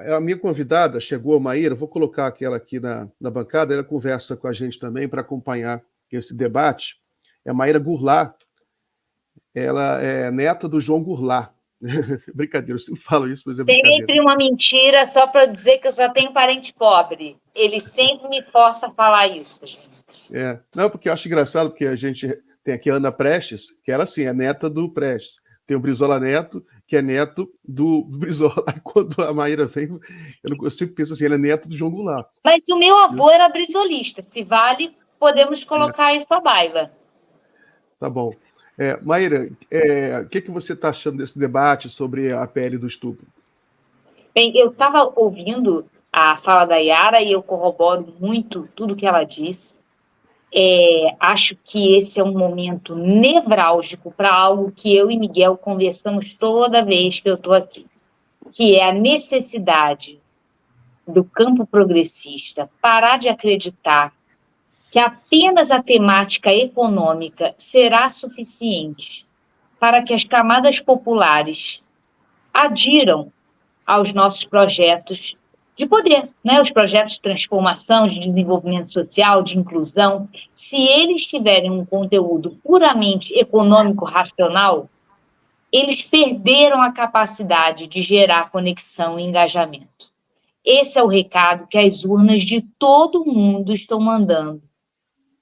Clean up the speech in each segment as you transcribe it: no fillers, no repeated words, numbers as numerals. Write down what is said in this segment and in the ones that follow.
A minha convidada chegou, a Maíra, vou colocar aquela aqui na bancada, ela conversa com a gente também para acompanhar esse debate. É a Maíra Goulart, ela é neta do João Goulart. Brincadeira, eu sempre falo isso, mas é brincadeira. Sempre uma mentira só para dizer que eu só tenho parente pobre. Ele sempre me força a falar isso, gente. Não, porque eu acho engraçado, porque a gente tem aqui a Ana Prestes, que ela, assim, é neta do Prestes. Tem o Brizola Neto, que é neto do Brizola. Aí quando a Maíra vem, eu sempre penso assim, ele é neto do João Goulart. Mas o meu avô era brizolista. Se vale, podemos colocar isso à baila. Tá bom. Maíra, o que você está achando desse debate sobre a PL do estupro? Bem, eu estava ouvindo a fala da Yara e eu corroboro muito tudo que ela disse. Acho que esse é um momento nevrálgico para algo que eu e Miguel conversamos toda vez que eu estou aqui, que é a necessidade do campo progressista parar de acreditar que apenas a temática econômica será suficiente para que as camadas populares adiram aos nossos projetos de poder, né? Os projetos de transformação, de desenvolvimento social, de inclusão. Se eles tiverem um conteúdo puramente econômico racional, eles perderam a capacidade de gerar conexão e engajamento. Esse é o recado que as urnas de todo mundo estão mandando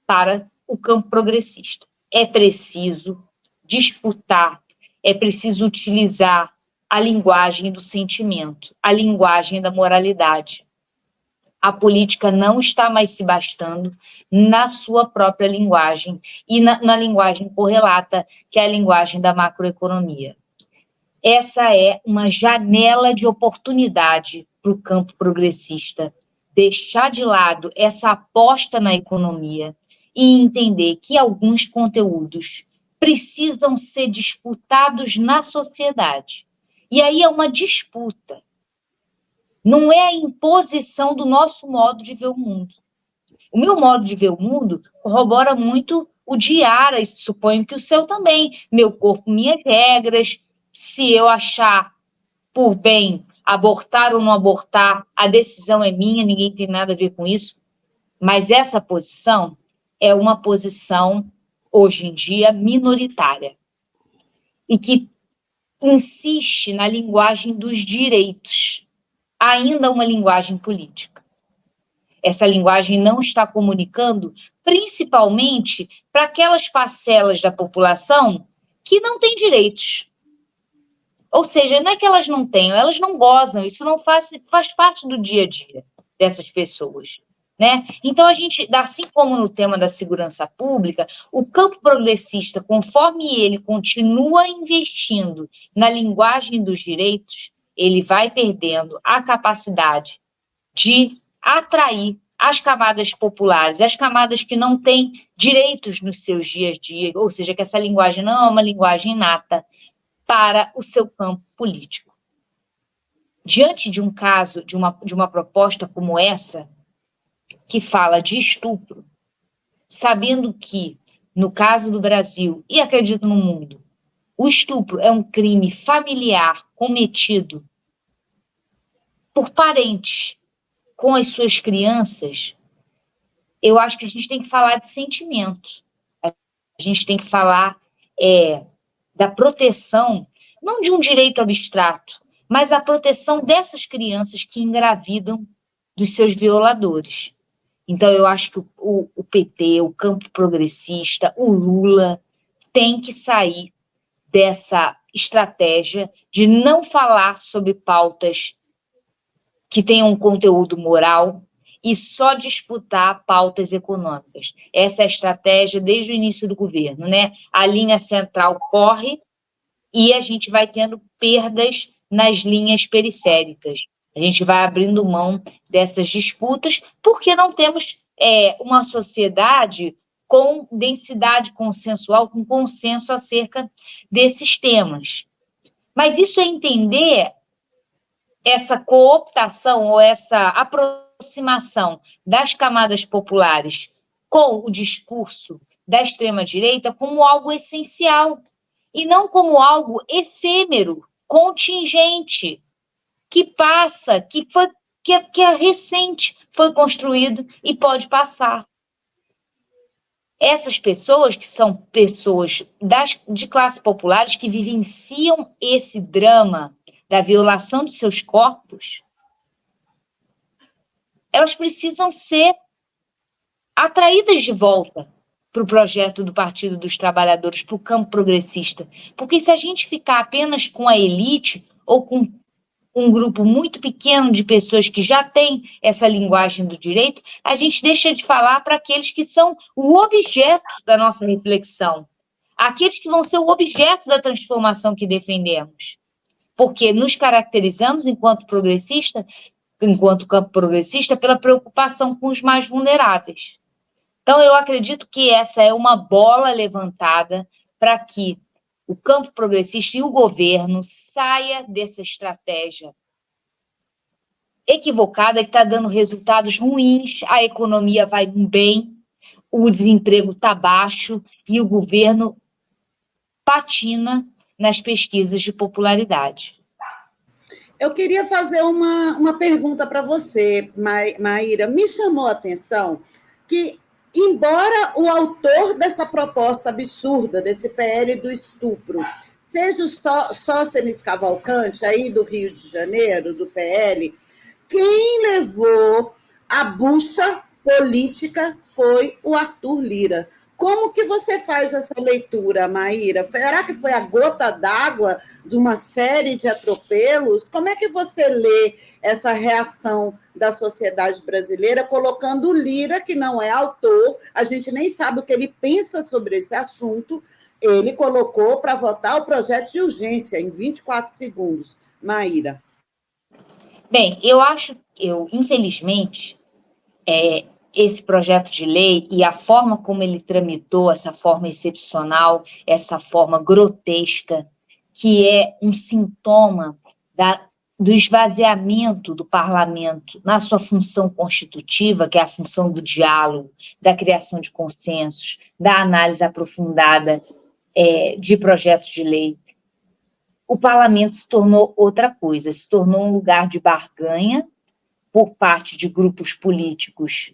para o campo progressista. É preciso disputar, é preciso utilizar a linguagem do sentimento, a linguagem da moralidade. A política não está mais se bastando na sua própria linguagem e na linguagem correlata, que é a linguagem da macroeconomia. Essa é uma janela de oportunidade para o campo progressista. Deixar de lado essa aposta na economia e entender que alguns conteúdos precisam ser disputados na sociedade. E aí é uma disputa. Não é a imposição do nosso modo de ver o mundo. O meu modo de ver o mundo corrobora muito o de Yara, e suponho que o seu também. Meu corpo, minhas regras. Se eu achar por bem abortar ou não abortar, a decisão é minha, ninguém tem nada a ver com isso. Mas essa posição é uma posição, hoje em dia, minoritária. E que insiste na linguagem dos direitos, ainda uma linguagem política. Essa linguagem não está comunicando, principalmente para aquelas parcelas da população que não têm direitos. Ou seja, não é que elas não tenham, elas não gozam, isso não faz parte do dia a dia dessas pessoas. Né? Então, a gente, assim como no tema da segurança pública, o campo progressista, conforme ele continua investindo na linguagem dos direitos, ele vai perdendo a capacidade de atrair as camadas populares, as camadas que não têm direitos nos seus dias a dia, ou seja, que essa linguagem não é uma linguagem inata para o seu campo político. Diante de um caso, de uma proposta como essa, que fala de estupro, sabendo que, no caso do Brasil, e acredito no mundo, o estupro é um crime familiar cometido por parentes com as suas crianças, eu acho que a gente tem que falar de sentimento. A gente tem que falar da proteção, não de um direito abstrato, mas a proteção dessas crianças que engravidam dos seus violadores. Então, eu acho que o PT, o campo progressista, o Lula, tem que sair dessa estratégia de não falar sobre pautas que tenham um conteúdo moral e só disputar pautas econômicas. Essa é a estratégia desde o início do governo, né? A linha central corre e a gente vai tendo perdas nas linhas periféricas. A gente vai abrindo mão dessas disputas porque não temos uma sociedade com densidade consensual, com consenso acerca desses temas. Mas isso é entender essa cooptação ou essa aproximação das camadas populares com o discurso da extrema-direita como algo essencial e não como algo efêmero, contingente. que passa, que é recente, foi construído e pode passar. Essas pessoas, que são pessoas de classes populares, que vivenciam esse drama da violação de seus corpos, elas precisam ser atraídas de volta para o projeto do Partido dos Trabalhadores, para o campo progressista. Porque se a gente ficar apenas com a elite ou com um grupo muito pequeno de pessoas que já têm essa linguagem do direito, a gente deixa de falar para aqueles que são o objeto da nossa reflexão, aqueles que vão ser o objeto da transformação que defendemos. Porque nos caracterizamos, enquanto campo progressista, pela preocupação com os mais vulneráveis. Então, eu acredito que essa é uma bola levantada para que o campo progressista e o governo saia dessa estratégia equivocada que está dando resultados ruins, a economia vai bem, o desemprego está baixo e o governo patina nas pesquisas de popularidade. Eu queria fazer uma pergunta para você, Maíra. Me chamou a atenção que, embora o autor dessa proposta absurda, desse PL do estupro, seja o Sóstenes Cavalcante, aí do Rio de Janeiro, do PL, quem levou a bucha política foi o Arthur Lira. Como que você faz essa leitura, Maíra? Será que foi a gota d'água de uma série de atropelos? Como é que você lê essa reação da sociedade brasileira, colocando o Lira, que não é autor, a gente nem sabe o que ele pensa sobre esse assunto, ele colocou para votar o projeto de urgência em 24 segundos. Maíra. Bem, infelizmente, esse projeto de lei e a forma como ele tramitou, essa forma excepcional, essa forma grotesca, que é um sintoma do esvaziamento do parlamento na sua função constitutiva, que é a função do diálogo, da criação de consensos, da análise aprofundada de projetos de lei. O parlamento se tornou outra coisa, se tornou um lugar de barganha por parte de grupos políticos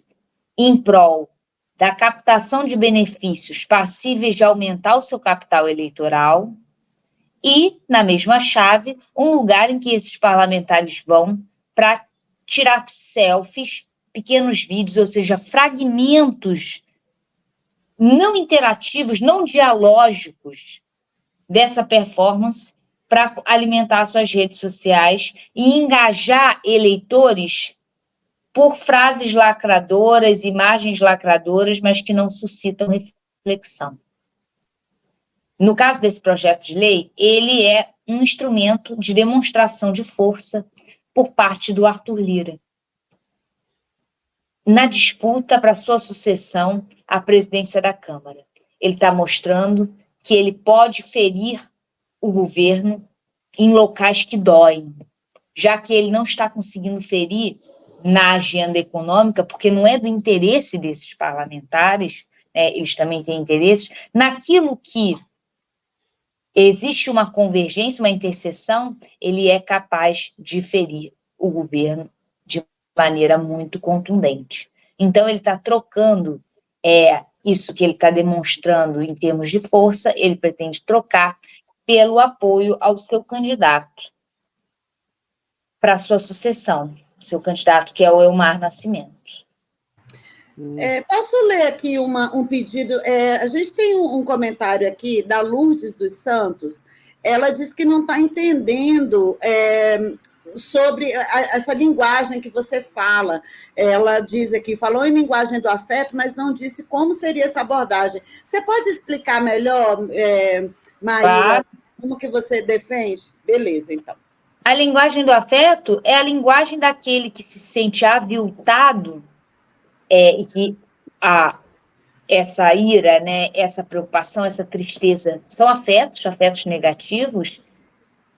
em prol da captação de benefícios passíveis de aumentar o seu capital eleitoral e, na mesma chave, um lugar em que esses parlamentares vão para tirar selfies, pequenos vídeos, ou seja, fragmentos não interativos, não dialógicos dessa performance para alimentar suas redes sociais e engajar eleitores por frases lacradoras, imagens lacradoras, mas que não suscitam reflexão. No caso desse projeto de lei, ele é um instrumento de demonstração de força por parte do Arthur Lira, na disputa para sua sucessão à presidência da Câmara. Ele está mostrando que ele pode ferir o governo em locais que doem, já que ele não está conseguindo ferir na agenda econômica, porque não é do interesse desses parlamentares, eles também têm interesses, naquilo que existe uma convergência, uma interseção, ele é capaz de ferir o governo de maneira muito contundente. Então, ele está trocando isso que ele está demonstrando em termos de força, ele pretende trocar pelo apoio ao seu candidato para a sua sucessão, seu candidato, que é o Elmar Nascimento. Posso ler aqui um pedido? A gente tem um comentário aqui da Lourdes dos Santos. Ela diz que não está entendendo sobre essa linguagem que você fala. Ela diz aqui, falou em linguagem do afeto, mas não disse como seria essa abordagem. Você pode explicar melhor, Maíra, como que você defende? Beleza, então. A linguagem do afeto é a linguagem daquele que se sente aviltado e que essa ira, essa preocupação, essa tristeza são afetos negativos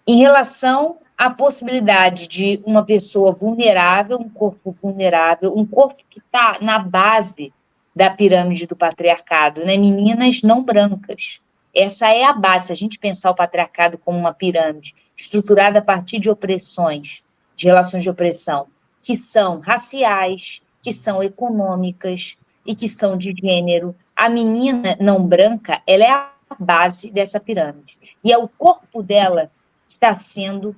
em relação à possibilidade de uma pessoa vulnerável, um corpo vulnerável, um corpo que está na base da pirâmide do patriarcado, meninas não brancas. Essa é a base, se a gente pensar o patriarcado como uma pirâmide estruturada a partir de opressões, de relações de opressão, que são raciais, que são econômicas e que são de gênero. A menina não branca, ela é a base dessa pirâmide. E é o corpo dela que está sendo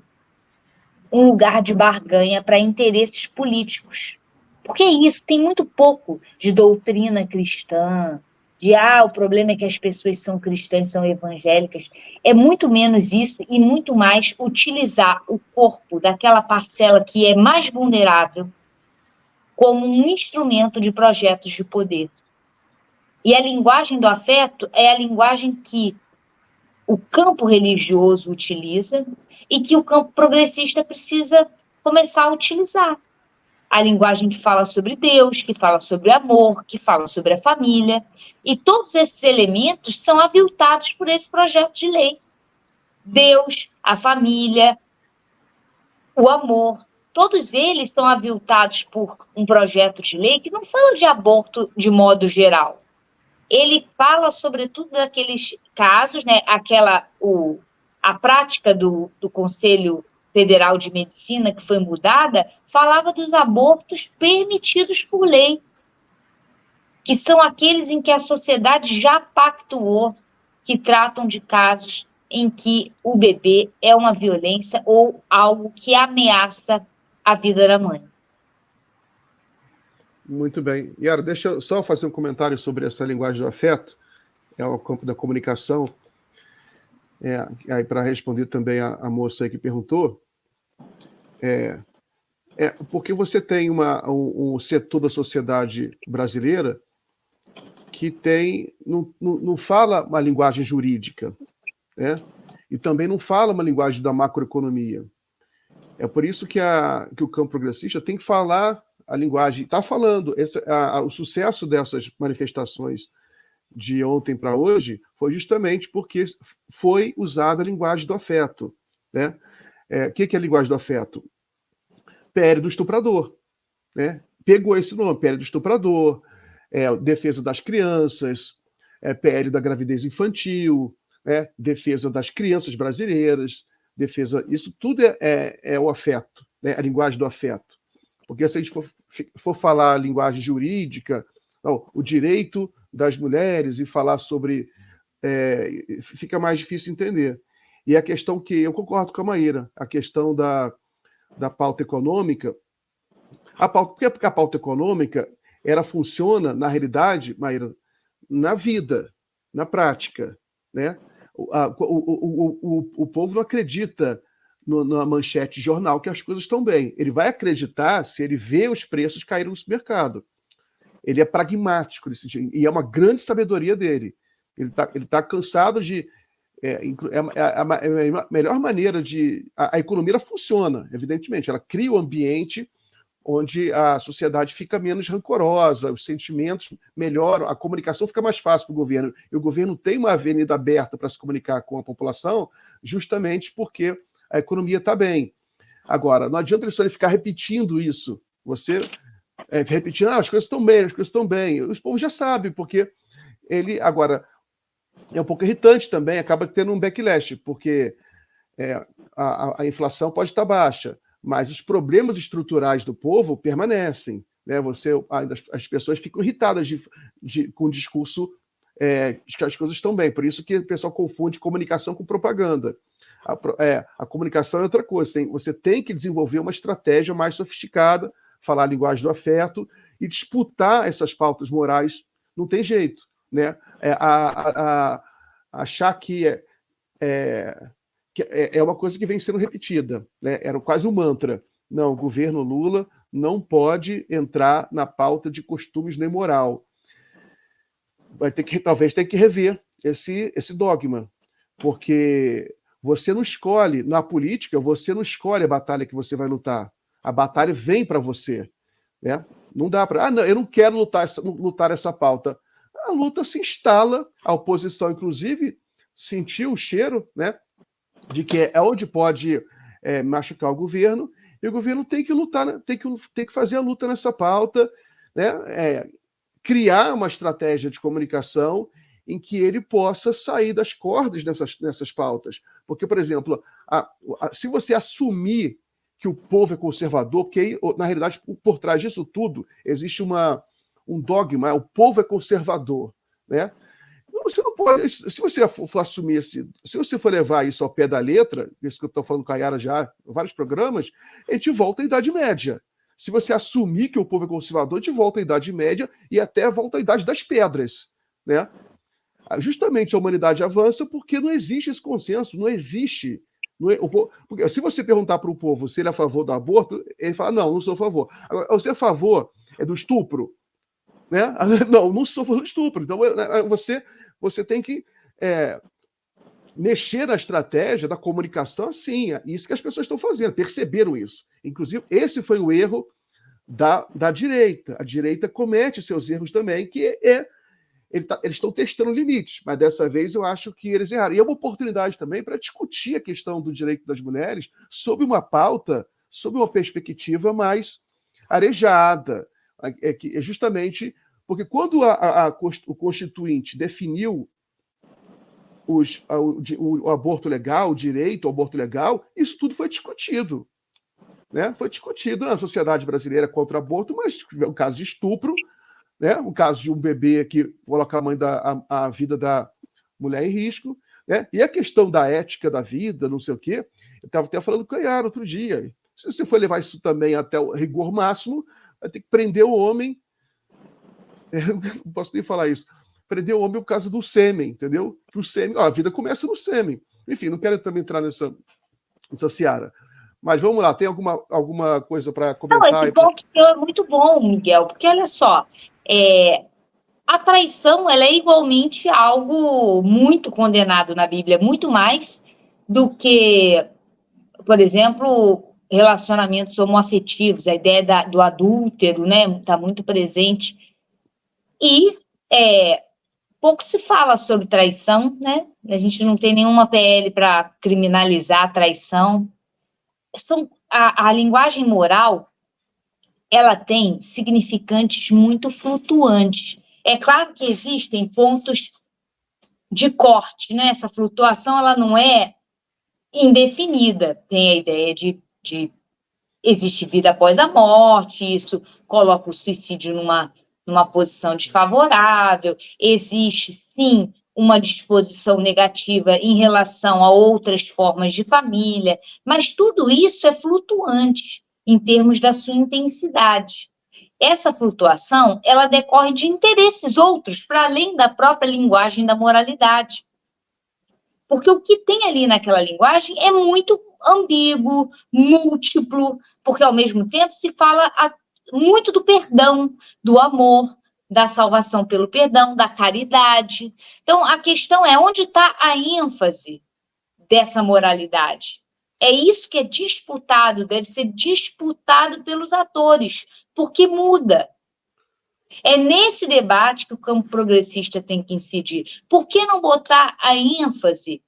um lugar de barganha para interesses políticos. Porque é isso, tem muito pouco de doutrina cristã, de o problema é que as pessoas são cristãs, são evangélicas. É muito menos isso e muito mais utilizar o corpo daquela parcela que é mais vulnerável como um instrumento de projetos de poder. E a linguagem do afeto é a linguagem que o campo religioso utiliza e que o campo progressista precisa começar a utilizar. A linguagem que fala sobre Deus, que fala sobre amor, que fala sobre a família. E todos esses elementos são aviltados por esse projeto de lei. Deus, a família, o amor, todos eles são aviltados por um projeto de lei que não fala de aborto de modo geral. Ele fala, sobretudo, daqueles casos, né, a prática do Conselho Federal de Medicina, que foi mudada, falava dos abortos permitidos por lei, que são aqueles em que a sociedade já pactuou, que tratam de casos em que o bebê é uma violência ou algo que ameaça a vida da mãe. Muito bem. Yara, deixa eu só fazer um comentário sobre essa linguagem do afeto, é o campo da comunicação. Aí para responder também a moça aí que perguntou, porque você tem um setor da sociedade brasileira que não fala uma linguagem jurídica, né? E também não fala uma linguagem da macroeconomia. É por isso que o campo progressista tem que falar a linguagem. Está falando. O sucesso dessas manifestações de ontem para hoje foi justamente porque foi usada a linguagem do afeto, né? O que é a linguagem do afeto? PL do estuprador, né? Pegou esse nome, PL do estuprador, defesa das crianças, PL da gravidez infantil, né? Defesa das crianças brasileiras, isso tudo é o afeto, né? A linguagem do afeto. Porque se a gente for falar a linguagem jurídica, o direito das mulheres e falar sobre... fica mais difícil entender. E a questão que eu concordo com a Maíra, a questão da pauta econômica, porque a pauta econômica ela funciona, na realidade, Maíra, na vida, na prática, né? O povo não acredita na manchete de jornal que as coisas estão bem. Ele vai acreditar se ele vê os preços caírem no supermercado. Ele é pragmático nesse sentido, e é uma grande sabedoria dele. Ele tá cansado de... a melhor maneira de... A economia funciona, evidentemente. Ela cria o ambiente onde a sociedade fica menos rancorosa, os sentimentos melhoram, a comunicação fica mais fácil para o governo. E o governo tem uma avenida aberta para se comunicar com a população, justamente porque a economia está bem. Agora, não adianta ele só ficar repetindo isso. Você repetindo, as coisas estão bem, as coisas estão bem. Os povos já sabem, porque ele... Agora, é um pouco irritante também, acaba tendo um backlash, porque a inflação pode estar baixa, mas os problemas estruturais do povo permanecem, né? As pessoas ficam irritadas com o discurso de que as coisas estão bem. Por isso que o pessoal confunde comunicação com propaganda. A comunicação é outra coisa. Você tem que desenvolver uma estratégia mais sofisticada, falar a linguagem do afeto e disputar essas pautas morais. Não tem jeito, né? Achar que é uma coisa que vem sendo repetida, né? Era quase um mantra. Não, o governo Lula não pode entrar na pauta de costumes nem moral. Talvez tenha que rever esse dogma, porque você não escolhe, na política, você não escolhe a batalha que você vai lutar. A batalha vem para você, né? Não dá para... não, eu não quero lutar essa pauta. A luta se instala, a oposição, inclusive, sentiu o cheiro, né, de que é onde pode machucar o governo, e o governo tem que lutar, tem que fazer a luta nessa pauta, né, criar uma estratégia de comunicação em que ele possa sair das cordas nessas pautas. Porque, por exemplo, se você assumir que o povo é conservador, que, na realidade, por trás disso tudo, existe um dogma, o povo é conservador, né? Você não pode, se você for assumir se você for levar isso ao pé da letra, isso que eu estou falando com a Yara já, vários programas, a gente volta à Idade Média. Se você assumir que o povo é conservador, a gente volta à Idade Média e até volta à Idade das Pedras, né? Justamente a humanidade avança porque não existe esse consenso, não existe. Porque se você perguntar para o povo se ele é a favor do aborto, ele fala, não sou a favor. Agora, você é a favor do estupro? Né? Não sou a favor do estupro. Então, você tem que mexer na estratégia da comunicação assim. Isso que as pessoas estão fazendo, perceberam isso. Inclusive, esse foi o erro da direita. A direita comete seus erros também, que eles estão testando limites, mas dessa vez eu acho que eles erraram. E é uma oportunidade também para discutir a questão do direito das mulheres sob uma pauta, sob uma perspectiva mais arejada. É justamente porque quando o Constituinte definiu o aborto legal, o direito ao aborto legal, isso tudo foi discutido. Né? Foi discutido na sociedade brasileira contra o aborto, mas o caso de estupro, né? O caso de um bebê que coloca a vida da mulher em risco, né? E a questão da ética da vida, não sei o quê. Eu estava até falando com a Yara outro dia. Se você for levar isso também até o rigor máximo, vai ter que prender o homem. Não posso nem falar isso. Prender o homem por causa do sêmen, entendeu? O sêmen, a vida começa no sêmen. Enfim, não quero também entrar nessa seara. Mas vamos lá, tem alguma coisa para comentar? Não, esse ponto seu é muito bom, Miguel, porque olha só, a traição ela é igualmente algo muito condenado na Bíblia, muito mais do que, por exemplo, relacionamentos homoafetivos, a ideia do adúltero, né, está muito presente. E pouco se fala sobre traição, né? A gente não tem nenhuma PL para criminalizar a traição. A linguagem moral, ela tem significantes muito flutuantes. É claro que existem pontos de corte, né? Essa flutuação, ela não é indefinida. Tem a ideia de existe vida após a morte, isso coloca o suicídio numa posição desfavorável. Existe, sim, uma disposição negativa em relação a outras formas de família, mas tudo isso é flutuante em termos da sua intensidade. Essa flutuação, ela decorre de interesses outros, para além da própria linguagem da moralidade. Porque o que tem ali naquela linguagem é muito ambíguo, múltiplo, porque, ao mesmo tempo, se fala muito do perdão, do amor, da salvação pelo perdão, da caridade. Então, a questão é onde está a ênfase dessa moralidade. É isso que é disputado, deve ser disputado pelos atores, porque muda. É nesse debate que o campo progressista tem que incidir. Por que não botar a ênfase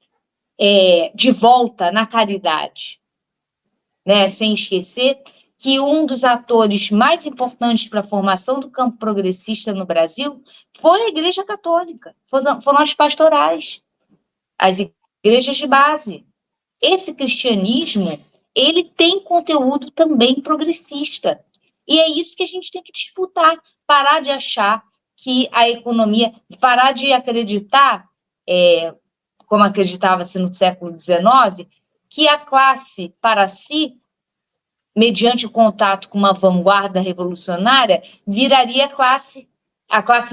de volta na caridade? Né? Sem esquecer que um dos atores mais importantes para a formação do campo progressista no Brasil foi a Igreja Católica, foram as pastorais, as igrejas de base. Esse cristianismo, ele tem conteúdo também progressista. E é isso que a gente tem que disputar, parar de achar que a economia, parar de acreditar, como acreditava-se no século XIX, que a classe para si, mediante o contato com uma vanguarda revolucionária, viraria a classe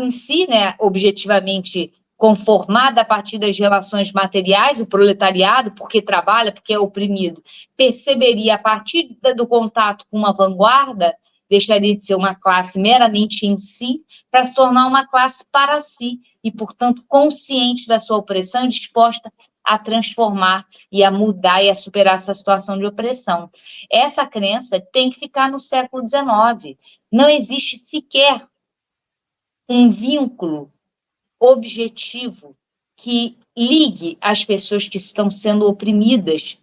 em si, né, objetivamente conformada a partir das relações materiais, o proletariado, porque trabalha, porque é oprimido, perceberia a partir do contato com uma vanguarda, deixaria de ser uma classe meramente em si, para se tornar uma classe para si, e, portanto, consciente da sua opressão e disposta a transformar e a mudar e a superar essa situação de opressão. Essa crença tem que ficar no século XIX. Não existe sequer um vínculo objetivo que ligue as pessoas que estão sendo oprimidas,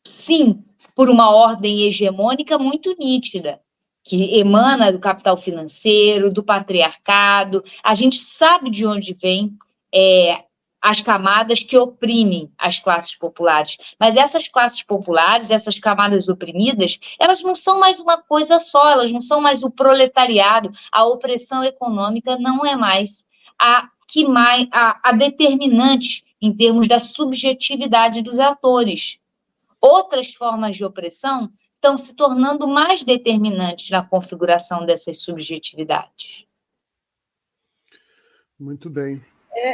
sim, por uma ordem hegemônica muito nítida, que emana do capital financeiro, do patriarcado. A gente sabe de onde vem as camadas que oprimem as classes populares. Mas essas classes populares, essas camadas oprimidas, elas não são mais uma coisa só, elas não são mais o proletariado. A opressão econômica não é mais a determinante em termos da subjetividade dos atores. Outras formas de opressão estão se tornando mais determinantes na configuração dessas subjetividades. Muito bem.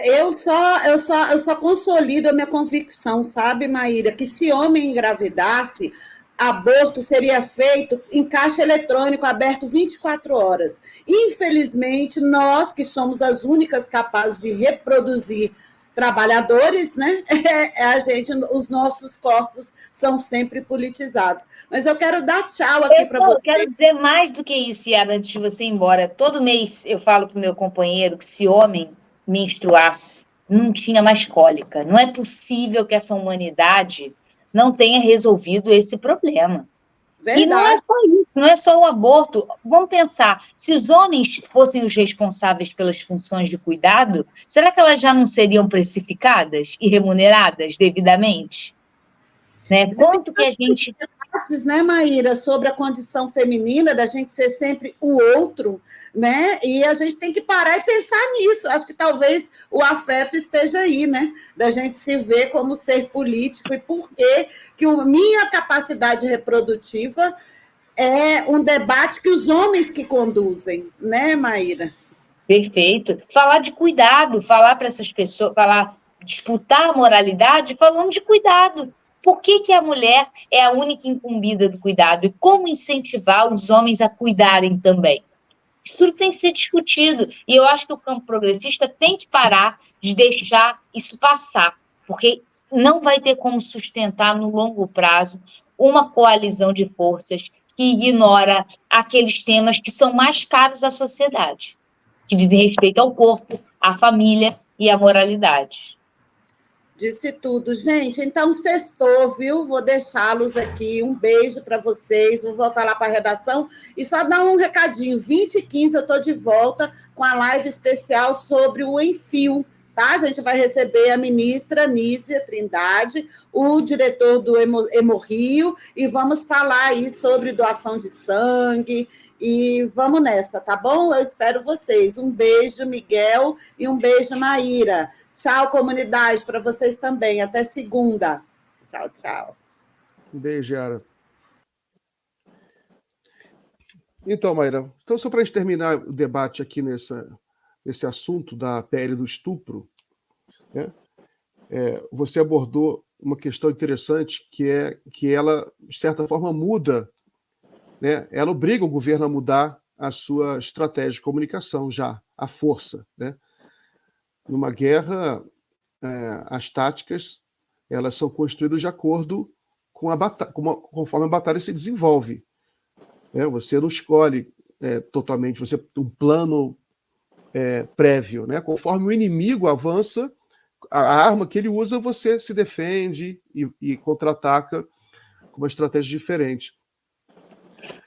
Eu só consolido a minha convicção, sabe, Maíra, que se homem engravidasse, aborto seria feito em caixa eletrônico aberto 24 horas. Infelizmente, nós que somos as únicas capazes de reproduzir trabalhadores, né? Os nossos corpos são sempre politizados. Mas eu quero dar tchau aqui para você. Eu quero dizer mais do que isso, Yara, antes de você ir embora. Todo mês eu falo para o meu companheiro que se homem menstruasse, não tinha mais cólica. Não é possível que essa humanidade não tenha resolvido esse problema. Verdade. E não é só isso, não é só o aborto. Vamos pensar, se os homens fossem os responsáveis pelas funções de cuidado, será que elas já não seriam precificadas e remuneradas devidamente? Né? Quanto que a gente... Né, Maíra, sobre a condição feminina, da gente ser sempre o outro, né? E a gente tem que parar e pensar nisso. Acho que talvez o afeto esteja aí, né? Da gente se ver como ser político e por que a minha capacidade reprodutiva é um debate que os homens que conduzem, né, Maíra? Perfeito. Falar de cuidado, falar para essas pessoas, disputar a moralidade falando de cuidado. Por que a mulher é a única incumbida do cuidado? E como incentivar os homens a cuidarem também? Isso tudo tem que ser discutido. E eu acho que o campo progressista tem que parar de deixar isso passar, porque não vai ter como sustentar no longo prazo uma coalizão de forças que ignora aqueles temas que são mais caros à sociedade, que dizem respeito ao corpo, à família e à moralidade. Disse tudo. Gente, então sextou, viu? Vou deixá-los aqui. Um beijo para vocês. Vou voltar lá para a redação. E só dar um recadinho. 20h15 eu estou de volta com a live especial sobre o Enfio, tá? A gente vai receber a ministra Nízia Trindade, o diretor do Hemorrio, e vamos falar aí sobre doação de sangue. E vamos nessa, tá bom? Eu espero vocês. Um beijo, Miguel, e um beijo, Maíra. Tchau, comunidade, para vocês também. Até segunda. Tchau, tchau. Um beijo, Yara. Então, Maíra, então só para a gente terminar o debate aqui nesse assunto da pele do estupro, né? Você abordou uma questão interessante, que é que ela, de certa forma, muda, né? Ela obriga o governo a mudar a sua estratégia de comunicação já, à força, né? Numa guerra, as táticas elas são construídas de acordo com conforme a batalha se desenvolve. Você não escolhe totalmente, você tem um plano prévio, né? Conforme o inimigo avança, a arma que ele usa, você se defende e contra-ataca com uma estratégia diferente.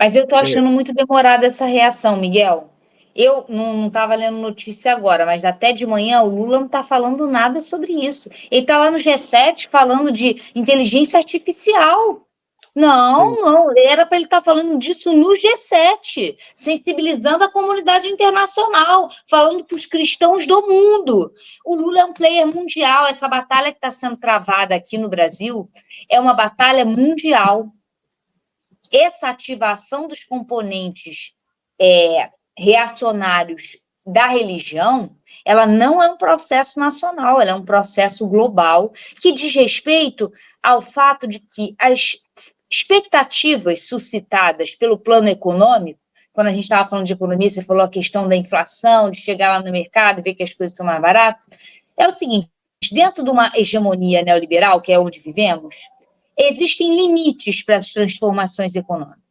Mas eu estou achando muito demorada essa reação, Miguel. Eu não estava lendo notícia agora, mas até de manhã o Lula não está falando nada sobre isso. Ele está lá no G7 falando de inteligência artificial. Não, era para ele estar falando disso no G7, sensibilizando a comunidade internacional, falando para os cristãos do mundo. O Lula é um player mundial, essa batalha que está sendo travada aqui no Brasil é uma batalha mundial. Essa ativação dos componentes reacionários da religião, ela não é um processo nacional, ela é um processo global que diz respeito ao fato de que as expectativas suscitadas pelo plano econômico, quando a gente estava falando de economia, você falou a questão da inflação, de chegar lá no mercado e ver que as coisas são mais baratas, é o seguinte, dentro de uma hegemonia neoliberal, que é onde vivemos, existem limites para as transformações econômicas.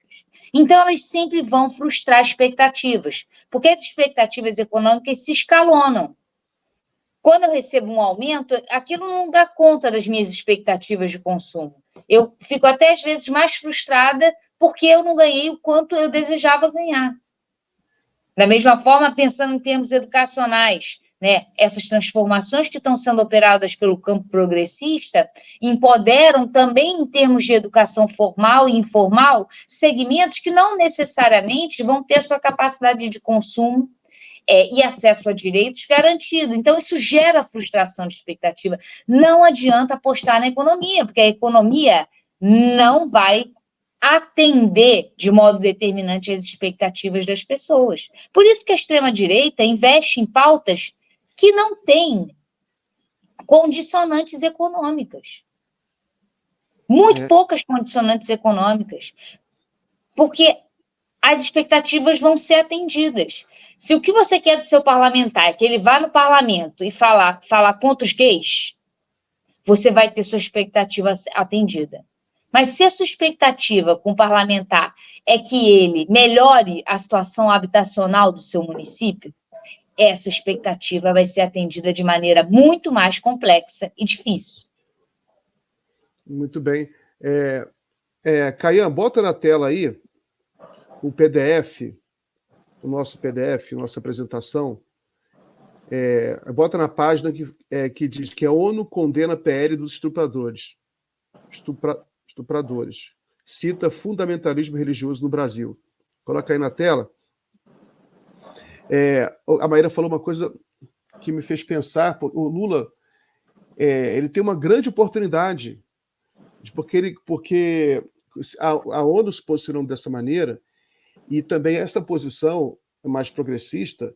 Então, elas sempre vão frustrar expectativas, porque as expectativas econômicas se escalonam. Quando eu recebo um aumento, aquilo não dá conta das minhas expectativas de consumo. Eu fico até, às vezes, mais frustrada porque eu não ganhei o quanto eu desejava ganhar. Da mesma forma, pensando em termos educacionais, né, essas transformações que estão sendo operadas pelo campo progressista empoderam também, em termos de educação formal e informal, segmentos que não necessariamente vão ter sua capacidade de consumo e acesso a direitos garantido. Então, isso gera frustração de expectativa. Não adianta apostar na economia, porque a economia não vai atender de modo determinante as expectativas das pessoas. Por isso que a extrema-direita investe em pautas que não têm condicionantes econômicas. Muito poucas condicionantes econômicas. Porque as expectativas vão ser atendidas. Se o que você quer do seu parlamentar é que ele vá no parlamento e falar contra os gays, você vai ter sua expectativa atendida. Mas se a sua expectativa com o parlamentar é que ele melhore a situação habitacional do seu município, essa expectativa vai ser atendida de maneira muito mais complexa e difícil. Muito bem. Caian, bota na tela aí o PDF, o nosso PDF, nossa apresentação. Bota na página que diz que a ONU condena a PL dos estupradores. Cita fundamentalismo religioso no Brasil. Coloca aí na tela. A Maíra falou uma coisa que me fez pensar. O Lula ele tem uma grande oportunidade, porque a ONU se posicionou dessa maneira, e também essa posição mais progressista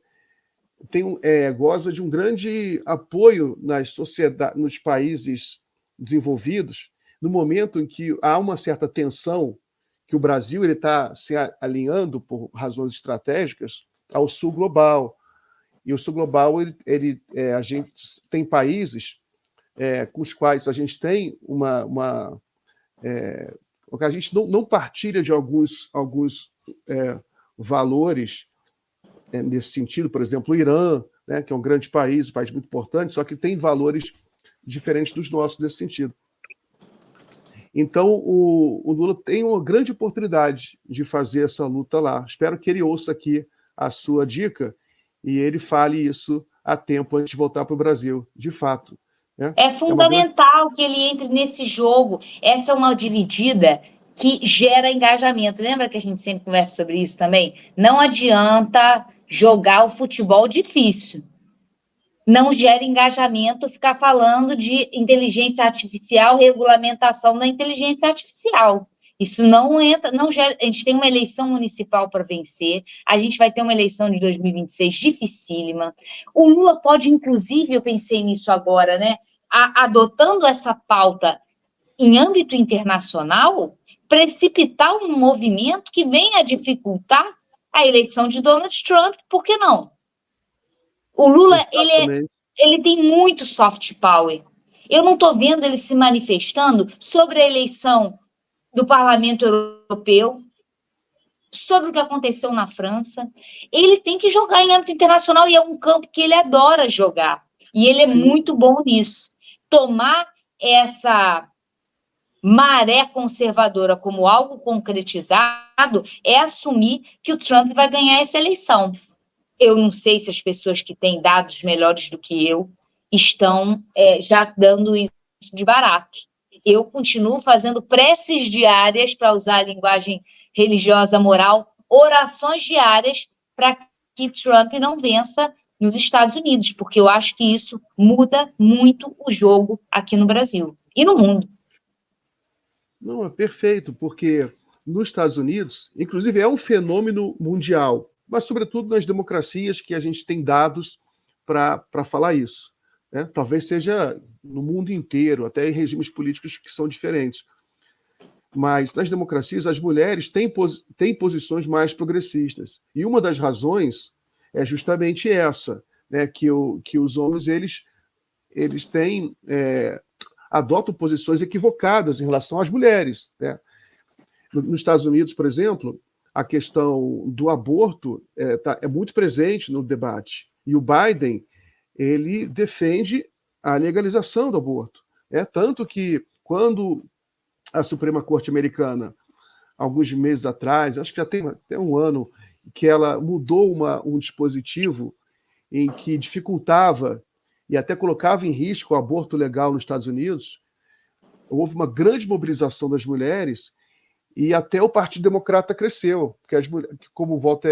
goza de um grande apoio nas sociedades, nos países desenvolvidos, no momento em que há uma certa tensão, que o Brasil está se alinhando por razões estratégicas ao Sul Global. E o Sul Global, a gente tem países com os quais a gente tem a gente não partilha de alguns valores nesse sentido. Por exemplo, o Irã, né, que é um grande país, um país muito importante, só que tem valores diferentes dos nossos nesse sentido. Então, o Lula tem uma grande oportunidade de fazer essa luta lá. Espero que ele ouça aqui a sua dica e ele fale isso a tempo antes de voltar para o Brasil, de fato. É fundamental que ele entre nesse jogo. Essa é uma dividida que gera engajamento. Lembra que a gente sempre conversa sobre isso também? Não adianta jogar o futebol difícil. Não gera engajamento ficar falando de inteligência artificial, regulamentação da inteligência artificial. Isso não entra, não gera. A gente tem uma eleição municipal para vencer, a gente vai ter uma eleição de 2026 dificílima. O Lula pode, inclusive, eu pensei nisso agora, né? Adotando essa pauta em âmbito internacional, precipitar um movimento que venha a dificultar a eleição de Donald Trump, por que não? O Lula, ele tem muito soft power. Eu não estou vendo ele se manifestando sobre a eleição do Parlamento Europeu, sobre o que aconteceu na França. Ele tem que jogar em âmbito internacional e é um campo que ele adora jogar. E ele é muito bom nisso. Tomar essa maré conservadora como algo concretizado é assumir que o Trump vai ganhar essa eleição. Eu não sei se as pessoas que têm dados melhores do que eu estão já dando isso de barato. Eu continuo fazendo preces diárias, para usar a linguagem religiosa moral, orações diárias para que Trump não vença nos Estados Unidos, porque eu acho que isso muda muito o jogo aqui no Brasil e no mundo. Não, é perfeito, porque nos Estados Unidos, inclusive, é um fenômeno mundial, mas, sobretudo, nas democracias que a gente tem dados para falar isso. Né? Talvez seja no mundo inteiro, até em regimes políticos que são diferentes. Mas, nas democracias, as mulheres têm posições mais progressistas. E uma das razões é justamente essa, né? que os homens eles têm, adotam posições equivocadas em relação às mulheres. Né? Nos Estados Unidos, por exemplo, a questão do aborto é muito presente no debate. E o Biden, ele defende a legalização do aborto. Tanto que, quando a Suprema Corte Americana, alguns meses atrás, acho que já tem até um ano, que ela mudou um dispositivo em que dificultava e até colocava em risco o aborto legal nos Estados Unidos, houve uma grande mobilização das mulheres e até o Partido Democrata cresceu, porque como o voto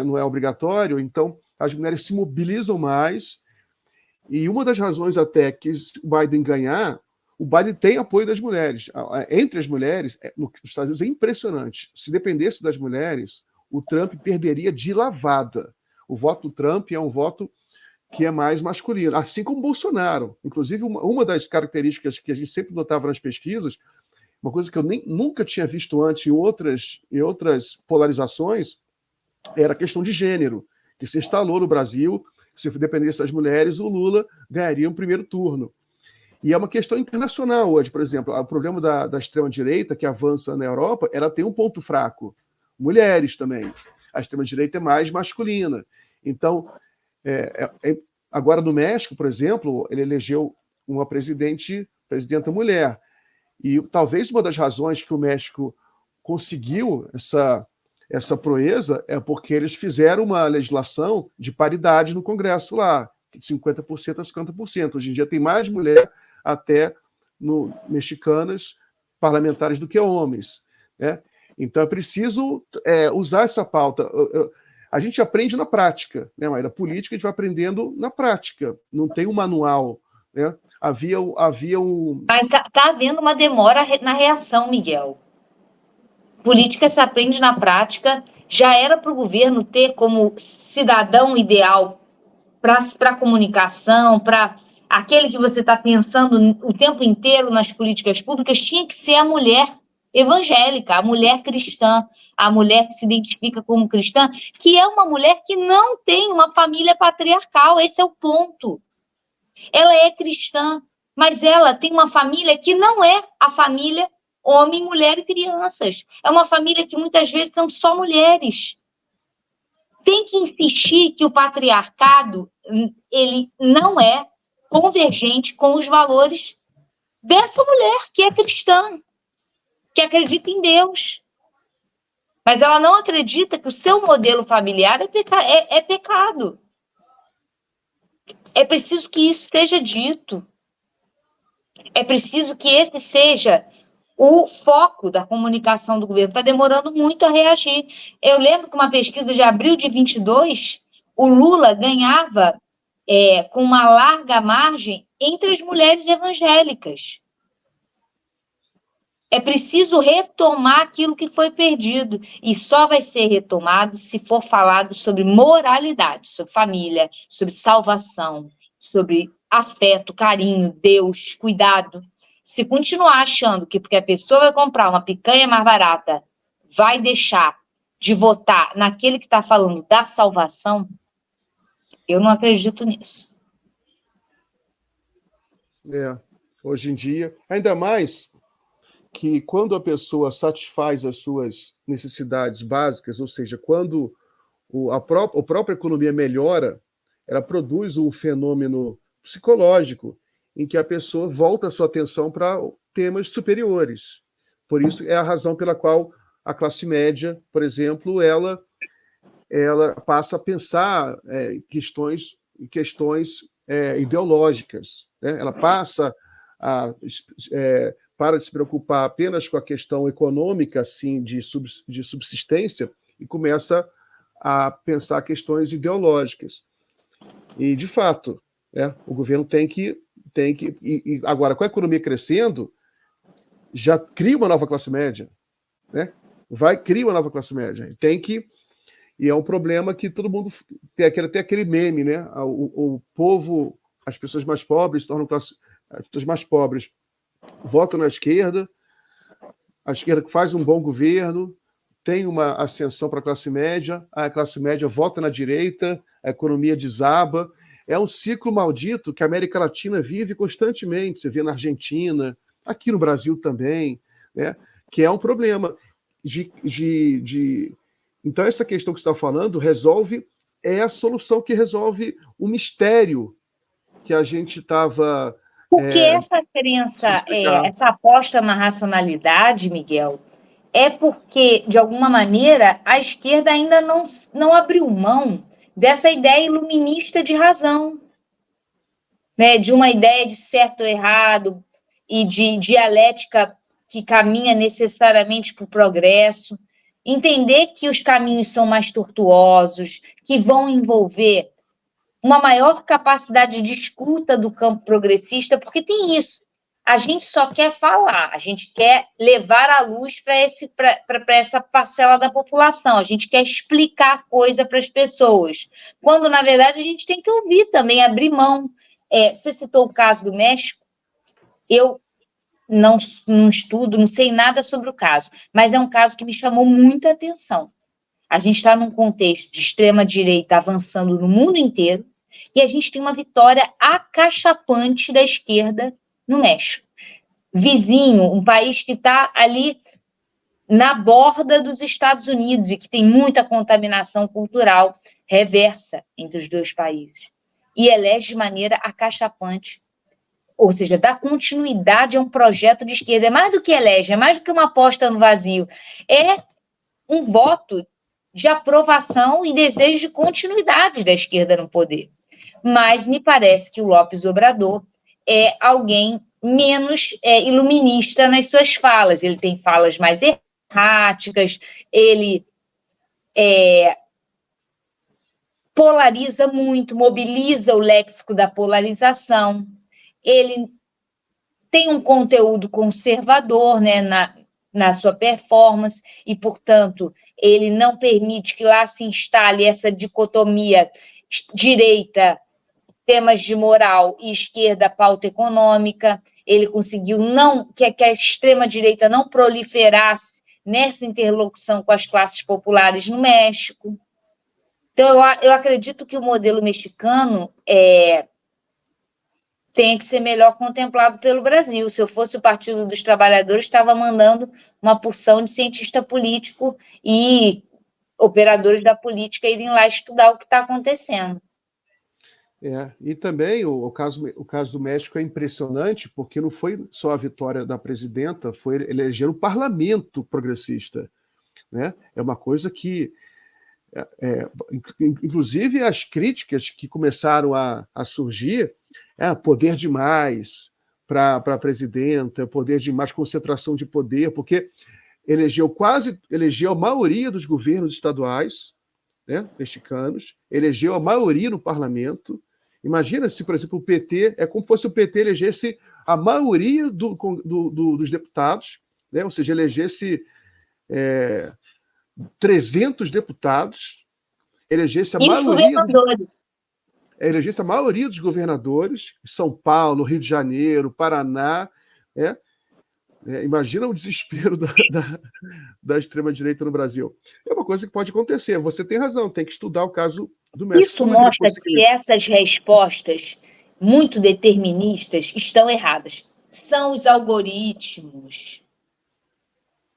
não é obrigatório, então as mulheres se mobilizam mais, e uma das razões até que o Biden ganhar, o Biden tem apoio das mulheres. Entre as mulheres, nos Estados Unidos é impressionante. Se dependesse das mulheres, o Trump perderia de lavada. O voto do Trump é um voto que é mais masculino, assim como o Bolsonaro. Inclusive, uma das características que a gente sempre notava nas pesquisas, uma coisa que eu nunca tinha visto antes em outras polarizações, era a questão de gênero, que se instalou no Brasil. Se dependesse das mulheres, o Lula ganharia o primeiro turno. E é uma questão internacional hoje, por exemplo. O problema da extrema-direita, que avança na Europa, ela tem um ponto fraco. Mulheres também. A extrema-direita é mais masculina. Então, agora no México, por exemplo, ele elegeu uma presidenta mulher. E talvez uma das razões que o México conseguiu essa proeza é porque eles fizeram uma legislação de paridade no Congresso lá, de 50% a 50%. Hoje em dia tem mais mulher até mexicanas parlamentares do que homens, né? Então é preciso usar essa pauta. A gente aprende na prática, né, Maíra? Política a gente vai aprendendo na prática, não tem um manual, né? Havia um... Mas está havendo uma demora na reação, Miguel. Política se aprende na prática. Já era para o governo ter como cidadão ideal para a comunicação, para aquele que você está pensando o tempo inteiro nas políticas públicas, tinha que ser a mulher evangélica, a mulher cristã, a mulher que se identifica como cristã, que é uma mulher que não tem uma família patriarcal. Esse é o ponto. Ela é cristã, mas ela tem uma família que não é a família homem, mulher e crianças. É uma família que muitas vezes são só mulheres. Tem que insistir que o patriarcado ele não é convergente com os valores dessa mulher que é cristã, que acredita em Deus. Mas ela não acredita que o seu modelo familiar é pecado. É preciso que isso seja dito. É preciso que esse seja o foco da comunicação do governo. Está demorando muito a reagir. Eu lembro que uma pesquisa de abril de 22, o Lula ganhava com uma larga margem entre as mulheres evangélicas. É preciso retomar aquilo que foi perdido. E só vai ser retomado se for falado sobre moralidade, sobre família, sobre salvação, sobre afeto, carinho, Deus, cuidado. Se continuar achando que porque a pessoa vai comprar uma picanha mais barata, vai deixar de votar naquele que está falando da salvação, eu não acredito nisso. Hoje em dia, ainda mais que quando a pessoa satisfaz as suas necessidades básicas, ou seja, quando a própria economia melhora, ela produz um fenômeno psicológico em que a pessoa volta a sua atenção para temas superiores. Por isso é a razão pela qual a classe média, por exemplo, ela passa a pensar questões ideológicas, né? Ela passa para de se preocupar apenas com a questão econômica, assim, de subsistência, e começa a pensar questões ideológicas. E, de fato, o governo tem que e agora, com a economia crescendo, já cria uma nova classe média, né? Cria uma nova classe média. E é um problema que todo mundo tem aquele meme, né? O povo, as pessoas mais pobres as pessoas mais pobres votam na esquerda, a esquerda faz um bom governo, tem uma ascensão para a classe média vota na direita, a economia desaba. É um ciclo maldito que a América Latina vive constantemente. Você vê na Argentina, aqui no Brasil também, né? Que é um problema. Então, essa questão que você está falando é a solução que resolve o mistério que a gente estava... Porque essa crença, essa aposta na racionalidade, Miguel, é porque, de alguma maneira, a esquerda ainda não abriu mão dessa ideia iluminista de razão, né? De uma ideia de certo ou errado e de dialética que caminha necessariamente para o progresso, entender que os caminhos são mais tortuosos, que vão envolver uma maior capacidade de escuta do campo progressista, porque tem isso. A gente só quer falar, a gente quer levar a luz para essa parcela da população, a gente quer explicar coisa para as pessoas, quando, na verdade, a gente tem que ouvir também, abrir mão. Você citou o caso do México, eu não estudo, não sei nada sobre o caso, mas é um caso que me chamou muita atenção. A gente está num contexto de extrema-direita avançando no mundo inteiro, e a gente tem uma vitória acachapante da esquerda no México. Vizinho, um país que está ali na borda dos Estados Unidos e que tem muita contaminação cultural reversa entre os dois países. E elege de maneira acachapante, ou seja, dá continuidade a um projeto de esquerda. É mais do que elege, é mais do que uma aposta no vazio. É um voto de aprovação e desejo de continuidade da esquerda no poder. Mas me parece que o López Obrador é alguém menos iluminista nas suas falas. Ele tem falas mais erráticas, ele polariza muito, mobiliza o léxico da polarização, ele tem um conteúdo conservador, né, na sua performance, e, portanto, ele não permite que lá se instale essa dicotomia direita, temas de moral, e esquerda, pauta econômica. Ele conseguiu que a extrema-direita não proliferasse nessa interlocução com as classes populares no México. Então, eu acredito que o modelo mexicano tem que ser melhor contemplado pelo Brasil. Se eu fosse o Partido dos Trabalhadores, estava mandando uma porção de cientista político e operadores da política irem lá estudar o que está acontecendo. E também o caso do México é impressionante, porque não foi só a vitória da presidenta, foi eleger um parlamento progressista, né? É uma coisa que, inclusive, as críticas que começaram a surgir, poder demais para a presidenta, poder demais, concentração de poder, porque elegeu a maioria dos governos estaduais, né, mexicanos, elegeu a maioria no parlamento. Imagina se, por exemplo, o PT, é como se o PT elegesse a maioria dos deputados, né? Ou seja, elegesse 300 deputados, elegesse a maioria dos governadores, São Paulo, Rio de Janeiro, Paraná. Imagina o desespero da extrema-direita no Brasil. É uma coisa que pode acontecer. Você tem razão, tem que estudar o caso do México. Isso mostra que essas respostas muito deterministas estão erradas. São os algoritmos,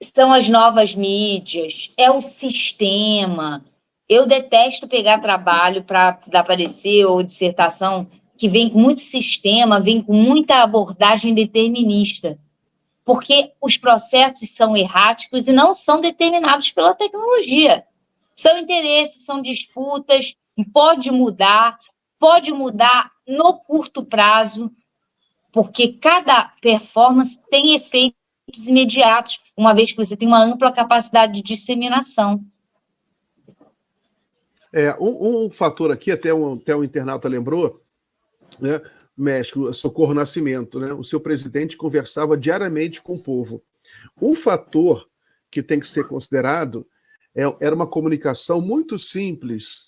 são as novas mídias, é o sistema. Eu detesto pegar trabalho para dar parecer ou dissertação que vem com muito sistema, vem com muita abordagem determinista, porque os processos são erráticos e não são determinados pela tecnologia. São interesses, são disputas, pode mudar no curto prazo, porque cada performance tem efeitos imediatos, uma vez que você tem uma ampla capacidade de disseminação. Um fator aqui, até um internauta lembrou, né, México, Socorro Nascimento, né, o seu presidente conversava diariamente com o povo. Um fator que tem que ser considerado era uma comunicação muito simples,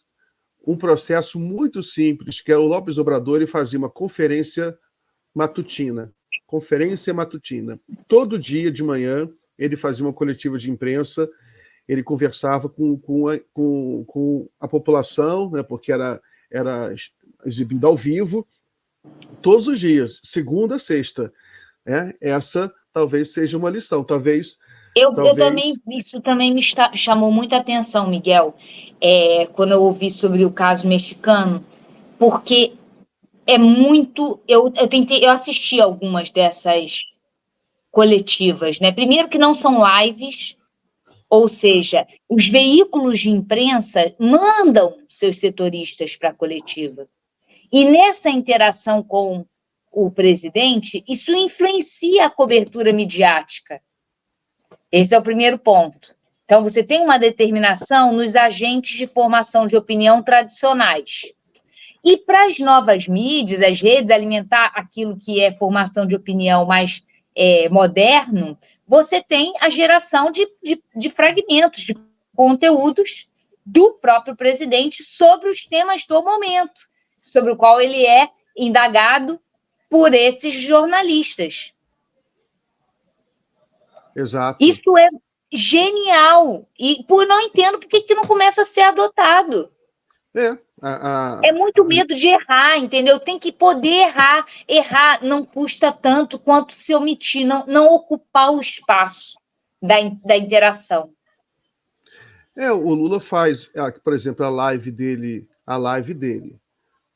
um processo muito simples, que é o López Obrador, ele fazia uma conferência matutina. Todo dia de manhã, ele fazia uma coletiva de imprensa, ele conversava com a população, né, porque era exibido ao vivo, todos os dias, segunda a sexta. Essa talvez seja uma lição. Talvez... Isso também me chamou muita atenção, Miguel, quando eu ouvi sobre o caso mexicano, porque é muito... Eu assisti algumas dessas coletivas, né? Primeiro que não são lives, Ou seja, os veículos de imprensa mandam seus setoristas para a coletiva. E nessa interação com o presidente, isso influencia a cobertura midiática. Esse é o primeiro ponto. Então, você tem uma determinação nos agentes de formação de opinião tradicionais. E para as novas mídias, as redes, alimentar aquilo que é formação de opinião mais moderno, você tem a geração de fragmentos, de conteúdos do próprio presidente sobre os temas do momento, sobre o qual ele é indagado por esses jornalistas. Exato. Isso é genial. E não entendo por que não começa a ser adotado. É muito medo de errar, entendeu? Tem que poder errar. Errar não custa tanto quanto se omitir, não ocupar o espaço da interação. O Lula faz, por exemplo, a live dele,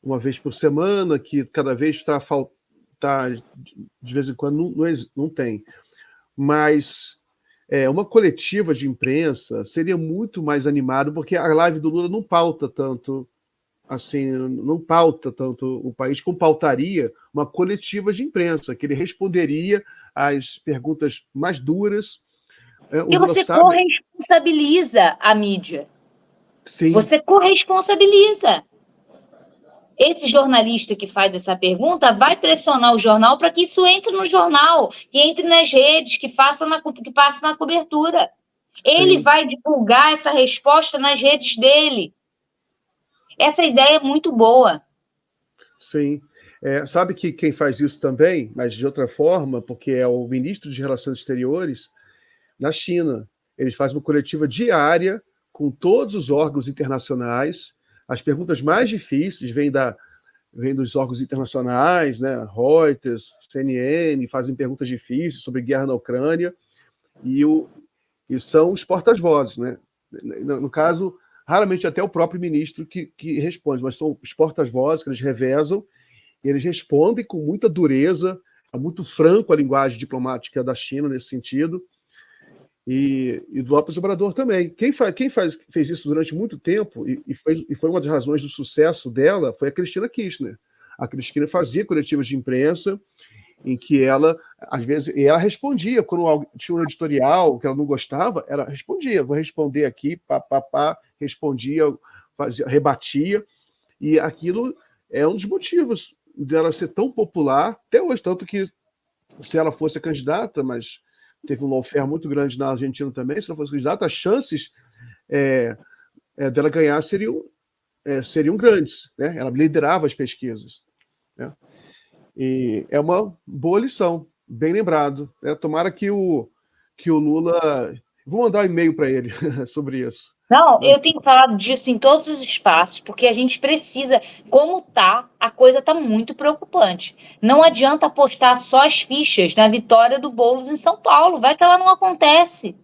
uma vez por semana, que cada vez está de vez em quando não tem. Mas uma coletiva de imprensa seria muito mais animado, porque a live do Lula não pauta tanto o país, como pautaria uma coletiva de imprensa, que ele responderia às perguntas mais duras. E você corresponsabiliza a mídia. Sim. Você corresponsabiliza. Esse jornalista que faz essa pergunta vai pressionar o jornal para que isso entre no jornal, que entre nas redes, que passe na cobertura. Ele vai divulgar essa resposta nas redes dele. Essa ideia é muito boa. Sim. Sabe que quem faz isso também, mas de outra forma, porque é o ministro de Relações Exteriores na China. Eles fazem uma coletiva diária com todos os órgãos internacionais. As perguntas mais difíceis vêm dos órgãos internacionais, né? Reuters, CNN, fazem perguntas difíceis sobre guerra na Ucrânia, e são os porta-vozes, né? No caso, raramente até o próprio ministro que responde, mas são os porta-vozes que eles revezam, e eles respondem com muita dureza, é muito franco a linguagem diplomática da China nesse sentido, e do López Obrador também. Quem fez isso durante muito tempo, e foi uma das razões do sucesso dela, foi a Cristina Kirchner. A Cristina fazia coletivas de imprensa em que ela, às vezes, ela respondia, quando tinha um editorial que ela não gostava, ela respondia, vou responder aqui, respondia, rebatia, e aquilo é um dos motivos dela ser tão popular, até hoje, tanto que se ela fosse a candidata, mas teve um lawfare muito grande na Argentina também, se ela fosse candidata, as chances dela ganhar seriam grandes, né? Ela liderava as pesquisas, né? E é uma boa lição, bem lembrado, né? Tomara que o Lula... Vou mandar um e-mail para ele sobre isso. Não, eu tenho falado disso em todos os espaços, porque a gente precisa, a coisa está muito preocupante. Não adianta apostar só as fichas na vitória do Boulos em São Paulo, vai que ela não acontece.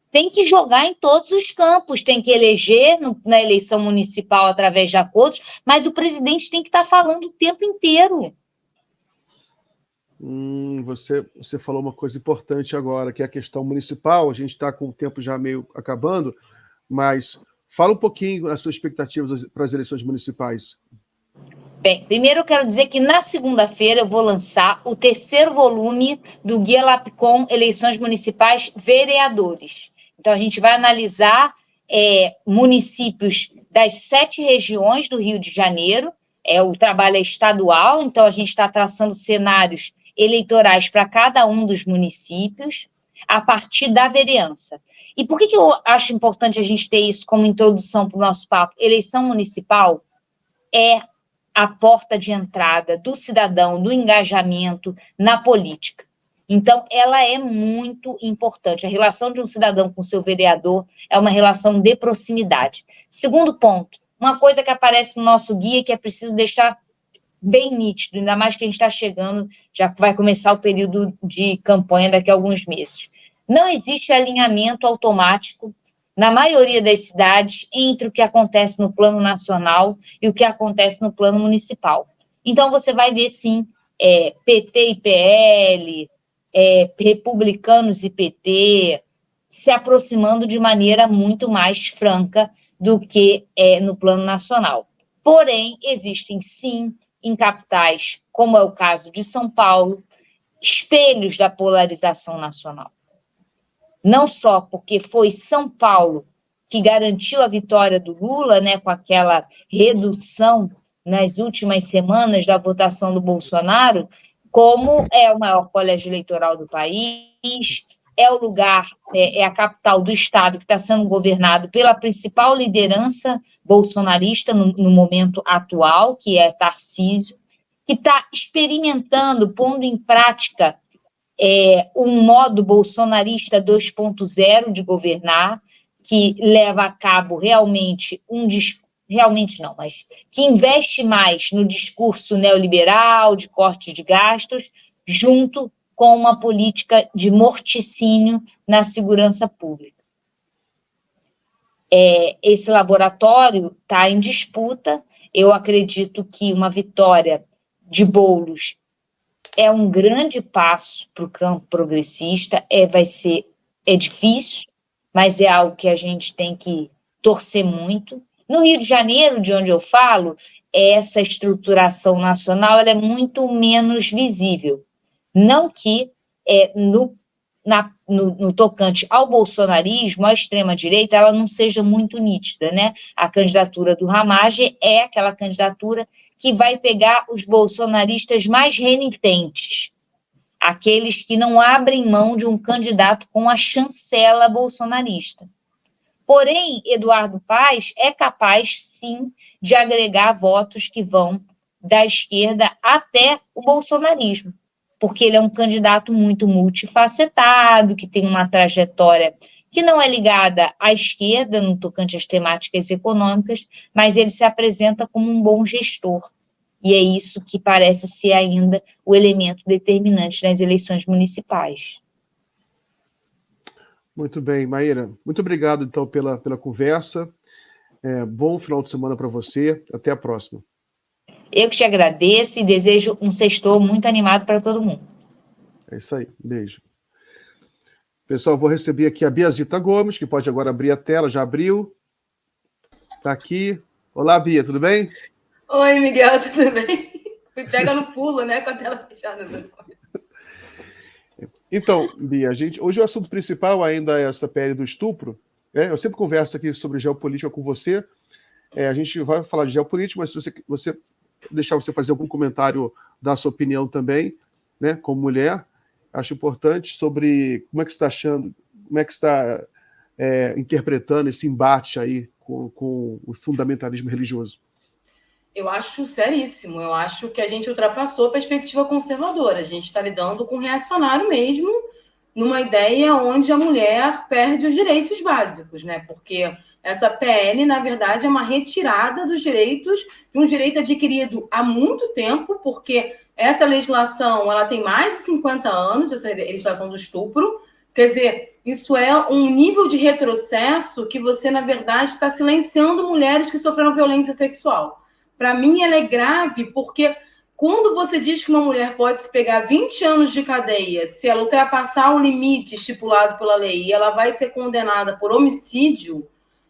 Tem que jogar em todos os campos, tem que eleger na eleição municipal através de acordos, mas o presidente tem que estar falando o tempo inteiro. Você falou uma coisa importante agora, que é a questão municipal. A gente está com o tempo já meio acabando, mas fala um pouquinho as suas expectativas para as eleições municipais. Bem, primeiro eu quero dizer que na segunda-feira eu vou lançar o 3º volume do Guia Lapcom Eleições Municipais Vereadores. Então, a gente vai analisar municípios das 7 regiões do Rio de Janeiro. O trabalho é estadual, então a gente está traçando cenários eleitorais para cada um dos municípios a partir da vereança. E por que eu acho importante a gente ter isso como introdução para o nosso papo? Eleição municipal é a porta de entrada do cidadão, do engajamento na política. Então, ela é muito importante. A relação de um cidadão com seu vereador é uma relação de proximidade. Segundo ponto, uma coisa que aparece no nosso guia que é preciso deixar bem nítido, ainda mais que a gente está chegando, já vai começar o período de campanha daqui a alguns meses. Não existe alinhamento automático, na maioria das cidades, entre o que acontece no plano nacional e o que acontece no plano municipal. Então, você vai ver, sim, PT e PL, republicanos e PT, se aproximando de maneira muito mais franca do que no plano nacional. Porém, existem sim, em capitais, como é o caso de São Paulo, espelhos da polarização nacional. Não só porque foi São Paulo que garantiu a vitória do Lula, né, com aquela redução nas últimas semanas da votação do Bolsonaro, como é o maior colégio eleitoral do país, é o lugar, é a capital do estado que está sendo governado pela principal liderança bolsonarista no momento atual, que é Tarcísio, que está experimentando, pondo em prática um modo bolsonarista 2.0 de governar, que leva a cabo realmente realmente não, mas que investe mais no discurso neoliberal, de corte de gastos, junto com uma política de morticínio na segurança pública. Esse laboratório está em disputa. Eu acredito que uma vitória de Boulos é um grande passo para o campo progressista. É difícil, mas é algo que a gente tem que torcer muito. No Rio de Janeiro, de onde eu falo, essa estruturação nacional ela é muito menos visível. Não que no tocante ao bolsonarismo, a extrema-direita, ela não seja muito nítida, né? A candidatura do Ramagem é aquela candidatura que vai pegar os bolsonaristas mais renitentes, aqueles que não abrem mão de um candidato com a chancela bolsonarista. Porém, Eduardo Paes é capaz, sim, de agregar votos que vão da esquerda até o bolsonarismo, porque ele é um candidato muito multifacetado, que tem uma trajetória que não é ligada à esquerda no tocante às temáticas econômicas, mas ele se apresenta como um bom gestor. E é isso que parece ser ainda o elemento determinante nas eleições municipais. Muito bem, Maíra. Muito obrigado, então, pela conversa. Bom final de semana para você. Até a próxima. Eu que te agradeço e desejo um sextou muito animado para todo mundo. É isso aí. Beijo. Pessoal, vou receber aqui a Biazita Gomes, que pode agora abrir a tela. Já abriu. Está aqui. Olá, Bia, tudo bem? Oi, Miguel, tudo bem? Fui pega no pulo, né, com a tela fechada. Então, Bia, hoje o assunto principal ainda é essa PL do estupro. Eu sempre converso aqui sobre geopolítica com você. A gente vai falar de geopolítica, mas se você deixar você fazer algum comentário da sua opinião também, né, como mulher, acho importante sobre como é que você está achando, como é que você está interpretando esse embate aí com o fundamentalismo religioso. Eu acho seríssimo. Eu acho que a gente ultrapassou a perspectiva conservadora. A gente está lidando com reacionário mesmo, numa ideia onde a mulher perde os direitos básicos, né? Porque essa PL, na verdade, é uma retirada dos direitos, de um direito adquirido há muito tempo, porque essa legislação ela tem mais de 50 anos, essa legislação do estupro. Quer dizer, isso é um nível de retrocesso que você, na verdade, está silenciando mulheres que sofreram violência sexual. Para mim, ela é grave porque quando você diz que uma mulher pode se pegar 20 anos de cadeia, se ela ultrapassar o limite estipulado pela lei e ela vai ser condenada por homicídio,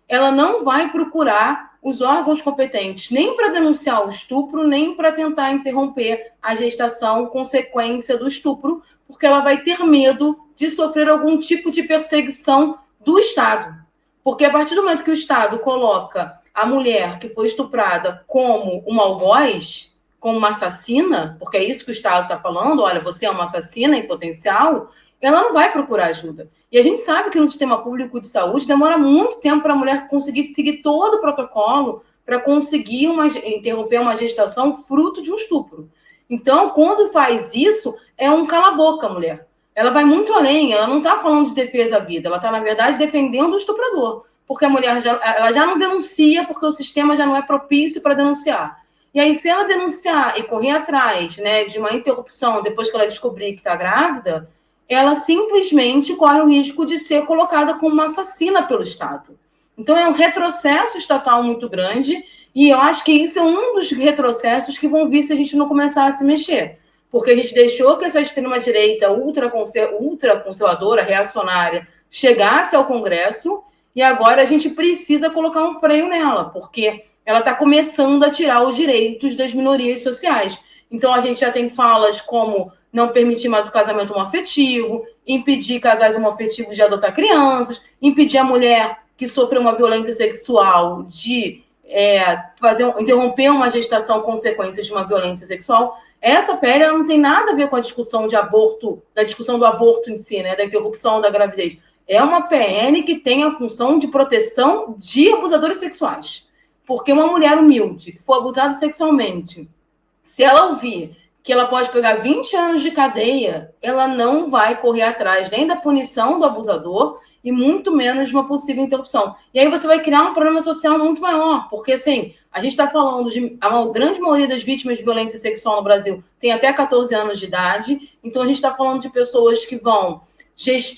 ela não vai procurar os órgãos competentes nem para denunciar o estupro, nem para tentar interromper a gestação consequência do estupro, porque ela vai ter medo de sofrer algum tipo de perseguição do Estado. Porque a partir do momento que o Estado coloca a mulher que foi estuprada como uma algoz, como uma assassina, porque é isso que o Estado está falando, olha, você é uma assassina em potencial, ela não vai procurar ajuda. E a gente sabe que no sistema público de saúde demora muito tempo para a mulher conseguir seguir todo o protocolo para conseguir interromper uma gestação fruto de um estupro. Então, quando faz isso, é um cala-boca, mulher. Ela vai muito além, ela não está falando de defesa à vida, ela está, na verdade, defendendo o estuprador. Porque a mulher ela já não denuncia, porque o sistema já não é propício para denunciar. E aí, se ela denunciar e correr atrás, né, de uma interrupção depois que ela descobrir que está grávida, ela simplesmente corre o risco de ser colocada como uma assassina pelo Estado. Então, é um retrocesso estatal muito grande, e eu acho que isso é um dos retrocessos que vão vir se a gente não começar a se mexer. Porque a gente deixou que essa extrema-direita ultraconservadora, reacionária, chegasse ao Congresso, e agora a gente precisa colocar um freio nela, porque ela está começando a tirar os direitos das minorias sociais. Então, a gente já tem falas como não permitir mais o casamento homoafetivo, impedir casais homoafetivos de adotar crianças, impedir a mulher que sofreu uma violência sexual de interromper uma gestação consequências de uma violência sexual. Essa PL ela não tem nada a ver com a discussão de aborto, da discussão do aborto em si, né, da interrupção da gravidez. É uma PL que tem a função de proteção de abusadores sexuais. Porque uma mulher humilde que for abusada sexualmente, se ela ouvir que ela pode pegar 20 anos de cadeia, ela não vai correr atrás nem da punição do abusador e muito menos de uma possível interrupção. E aí você vai criar um problema social muito maior, porque assim, a gente está falando de a grande maioria das vítimas de violência sexual no Brasil tem até 14 anos de idade, então a gente está falando de pessoas que vão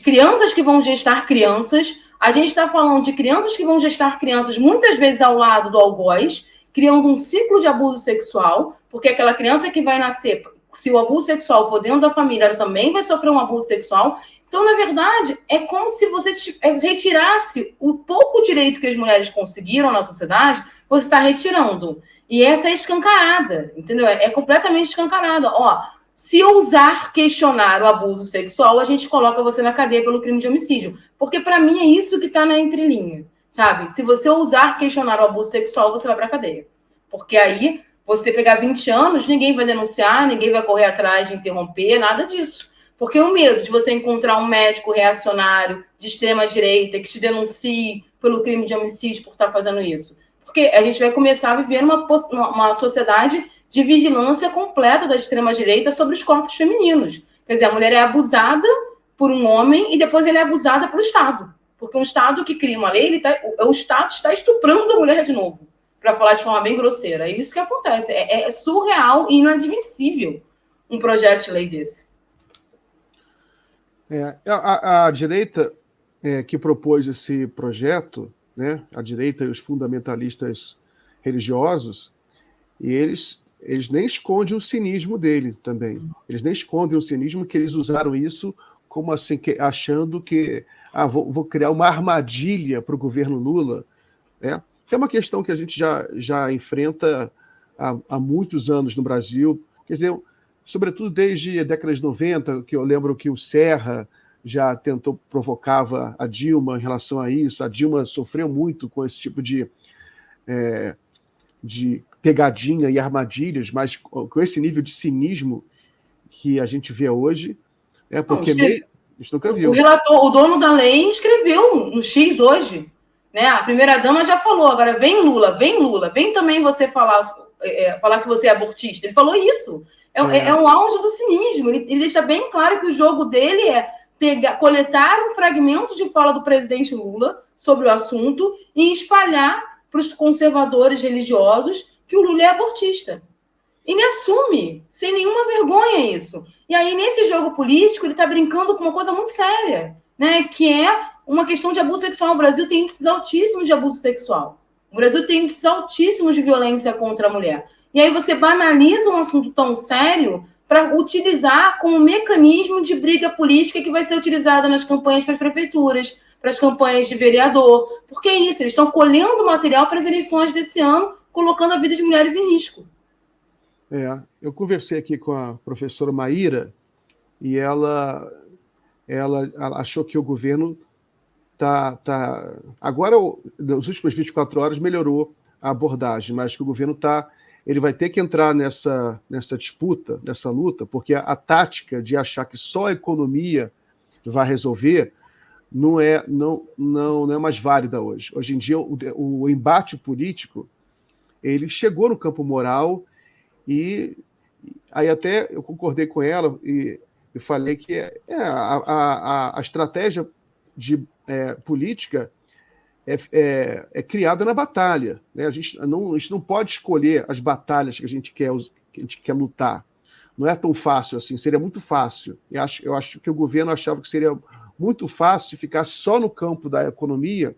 crianças que vão gestar crianças, a gente está falando de crianças que vão gestar crianças muitas vezes ao lado do algoz, criando um ciclo de abuso sexual, porque aquela criança que vai nascer, se o abuso sexual for dentro da família, ela também vai sofrer um abuso sexual. Então, na verdade, é como se você retirasse o pouco direito que as mulheres conseguiram na sociedade, você está retirando. E essa é escancarada, entendeu? É completamente escancarada. Ó, se ousar questionar o abuso sexual, a gente coloca você na cadeia pelo crime de homicídio. Porque, para mim, é isso que está na entrelinha, sabe? Se você ousar questionar o abuso sexual, você vai para a cadeia. Porque aí, você pegar 20 anos, ninguém vai denunciar, ninguém vai correr atrás de interromper, nada disso. Porque o medo de você encontrar um médico reacionário de extrema-direita que te denuncie pelo crime de homicídio por estar fazendo isso. Porque a gente vai começar a viver uma sociedade de vigilância completa da extrema-direita sobre os corpos femininos. Quer dizer, a mulher é abusada por um homem e depois ele é abusada pelo Estado. Porque um Estado que cria uma lei, o Estado está estuprando a mulher de novo, para falar de forma bem grosseira. É isso que acontece. É surreal e inadmissível um projeto de lei desse. A direita que propôs esse projeto, né, a direita e os fundamentalistas religiosos, e eles nem escondem o cinismo dele também. Eles nem escondem o cinismo que eles usaram isso como assim, achando que vou criar uma armadilha para o governo Lula, né? É uma questão que a gente já enfrenta há muitos anos no Brasil, quer dizer, sobretudo desde a década de 90, que eu lembro que o Serra já provocava a Dilma em relação a isso. A Dilma sofreu muito com esse tipo de pegadinha e armadilhas, mas com esse nível de cinismo que a gente vê hoje, porque a gente nunca viu. O dono da lei escreveu no X hoje, né? A primeira-dama já falou, agora vem Lula, vem também você falar que você é abortista. Ele falou isso. É um auge do cinismo. Ele deixa bem claro que o jogo dele é coletar um fragmento de fala do presidente Lula sobre o assunto e espalhar para os conservadores religiosos que o Lula é abortista. Ele assume, sem nenhuma vergonha, isso. E aí, nesse jogo político, ele está brincando com uma coisa muito séria, né? Que é uma questão de abuso sexual. O Brasil tem índices altíssimos de abuso sexual. O Brasil tem índices altíssimos de violência contra a mulher. E aí você banaliza um assunto tão sério para utilizar como mecanismo de briga política que vai ser utilizada nas campanhas para as prefeituras, para as campanhas de vereador. Porque é isso, eles estão colhendo material para as eleições desse ano, colocando a vida de mulheres em risco. Eu conversei aqui com a professora Maíra e ela achou que o governo agora, nas últimas 24 horas, melhorou a abordagem, mas que o governo ele vai ter que entrar nessa disputa, nessa luta, porque a tática de achar que só a economia vai resolver não é mais válida hoje. Hoje em dia, o embate político ele chegou no campo moral e aí até eu concordei com ela e falei que a estratégia de política é criada na batalha, né? A gente não pode escolher as batalhas que a gente quer lutar. Não é tão fácil assim, seria muito fácil. Eu acho que o governo achava que seria muito fácil se ficasse só no campo da economia,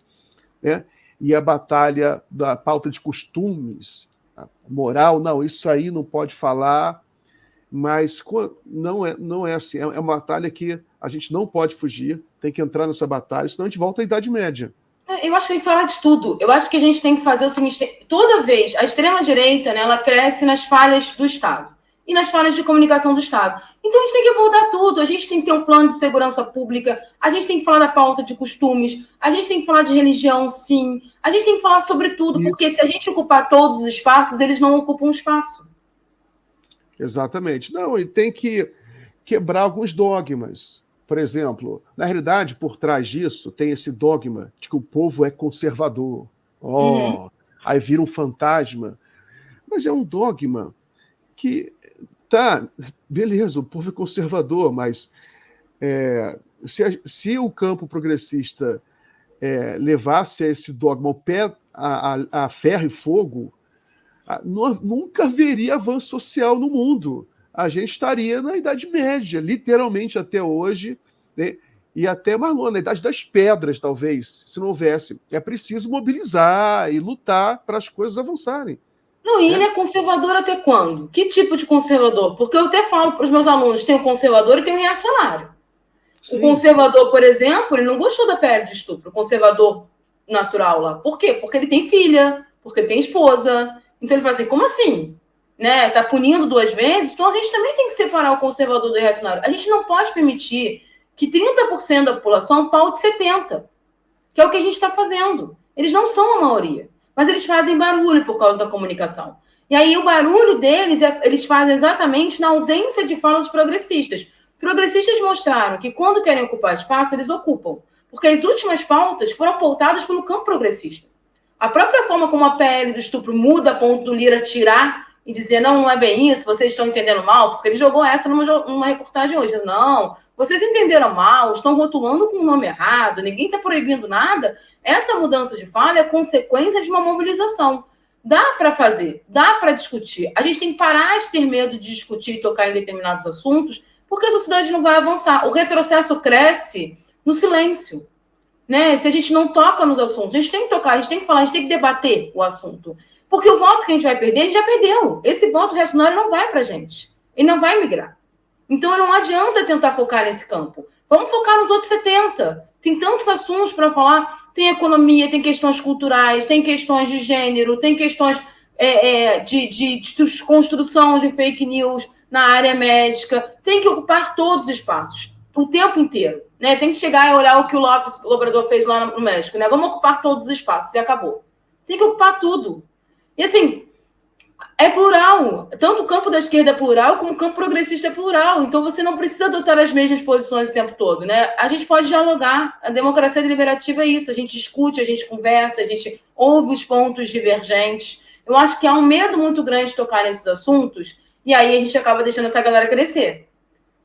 né? E a batalha da pauta de costumes, moral, não, isso aí não pode falar, mas não é assim, é uma batalha que a gente não pode fugir, tem que entrar nessa batalha, senão a gente volta à Idade Média. Eu acho que tem que falar de tudo. Eu acho que a gente tem que fazer o seguinte: toda vez, a extrema-direita, né, ela cresce nas falhas do Estado e nas falhas de comunicação do Estado. Então a gente tem que abordar tudo. A gente tem que ter um plano de segurança pública, a gente tem que falar da pauta de costumes, a gente tem que falar de religião, sim, a gente tem que falar sobre tudo, porque se a gente ocupar todos os espaços, eles não ocupam espaço. Exatamente. Não, e tem que quebrar alguns dogmas. Por exemplo, na realidade, por trás disso, tem esse dogma de que o povo é conservador. Aí vira um fantasma. Mas é um dogma que, tá, beleza, o povo é conservador, mas se o campo progressista levasse esse dogma ao pé, a ferro e fogo, nunca haveria avanço social no mundo. A gente estaria na Idade Média, literalmente até hoje, né? E até mais longe, na Idade das Pedras, talvez, se não houvesse. É preciso mobilizar e lutar para as coisas avançarem. Não, e ele é conservador até quando? Que tipo de conservador? Porque eu até falo para os meus alunos, tem o conservador e tem o reacionário. Sim. O conservador, por exemplo, ele não gostou da pele de estupro, o conservador natural lá. Por quê? Porque ele tem filha, porque ele tem esposa. Então ele fala assim, como assim? Né? Tá punindo 2 vezes? Então a gente também tem que separar o conservador do reacionário. A gente não pode permitir que 30% da população paute 70%, que é o que a gente está fazendo. Eles não são a maioria, mas eles fazem barulho por causa da comunicação. E aí o barulho deles, eles fazem exatamente na ausência de fala dos progressistas. Progressistas mostraram que quando querem ocupar espaço, eles ocupam. Porque as últimas pautas foram pautadas pelo campo progressista. A própria forma como a PL do estupro muda a ponto do Lira tirar e dizer, não é bem isso, vocês estão entendendo mal, porque ele jogou essa numa reportagem hoje. Não, vocês entenderam mal, estão rotulando com o nome errado, ninguém está proibindo nada. Essa mudança de fala é consequência de uma mobilização. Dá para fazer, dá para discutir. A gente tem que parar de ter medo de discutir e tocar em determinados assuntos, porque a sociedade não vai avançar. O retrocesso cresce no silêncio. Né? Se a gente não toca nos assuntos, a gente tem que tocar, a gente tem que falar, a gente tem que debater o assunto. Porque o voto que a gente vai perder, a gente já perdeu. Esse voto reacionário não vai para a gente. Ele não vai migrar. Então não adianta tentar focar nesse campo. Vamos focar nos outros 70%. Tem tantos assuntos para falar. Tem economia, tem questões culturais, tem questões de gênero, tem questões de construção de fake news na área médica. Tem que ocupar todos os espaços, o tempo inteiro. Né? Tem que chegar e olhar o que o López Obrador fez lá no México. Né? Vamos ocupar todos os espaços e acabou. Tem que ocupar tudo. E assim, é plural. Tanto o campo da esquerda é plural, como o campo progressista é plural. Então você não precisa adotar as mesmas posições o tempo todo. Né? A gente pode dialogar. A democracia deliberativa é isso. A gente discute, a gente conversa, a gente ouve os pontos divergentes. Eu acho que há um medo muito grande de tocar nesses assuntos, e aí a gente acaba deixando essa galera crescer.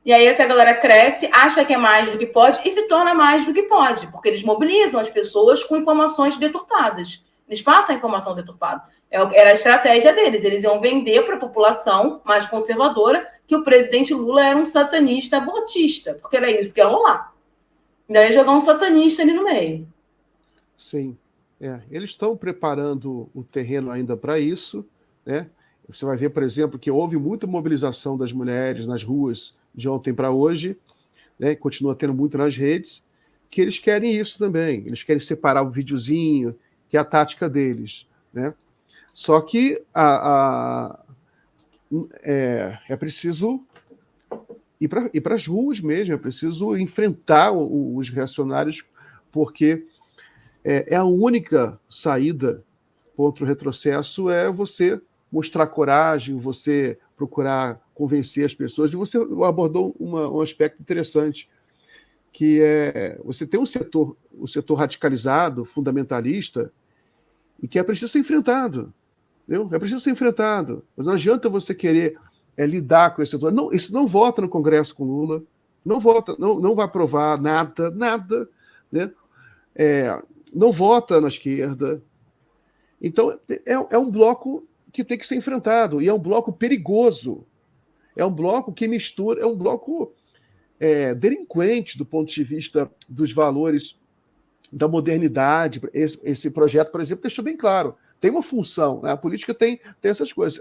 E aí essa galera cresce, acha que é mais do que pode e se torna mais do que pode, porque eles mobilizam as pessoas com informações deturpadas. Eles passam a informação deturpada. Era a estratégia deles. Eles iam vender para a população mais conservadora que o presidente Lula era um satanista abortista, porque era isso que ia rolar. Daí jogar um satanista ali no meio. Sim. Eles estão preparando o terreno ainda para isso. Né? Você vai ver, por exemplo, que houve muita mobilização das mulheres nas ruas de ontem para hoje, né? Continua tendo muito nas redes, que eles querem isso também. Eles querem separar o videozinho, que é a tática deles. Né? Só que é preciso ir para as ruas mesmo, é preciso enfrentar os reacionários, porque a única saída contra o retrocesso é você mostrar coragem, você procurar convencer as pessoas. E você abordou um aspecto interessante, que é você tem o setor radicalizado, fundamentalista, e que é preciso ser enfrentado. Entendeu? É preciso ser enfrentado. Mas não adianta você querer lidar com esse setor. Não, isso não vota no Congresso com Lula, não vota, não vai aprovar nada, né? Não vota na esquerda. Então, é um bloco que tem que ser enfrentado, e é um bloco perigoso. É um bloco que mistura, é um bloco delinquente do ponto de vista dos valores da modernidade. Esse projeto, por exemplo, deixou bem claro. Tem uma função, né? A política tem essas coisas.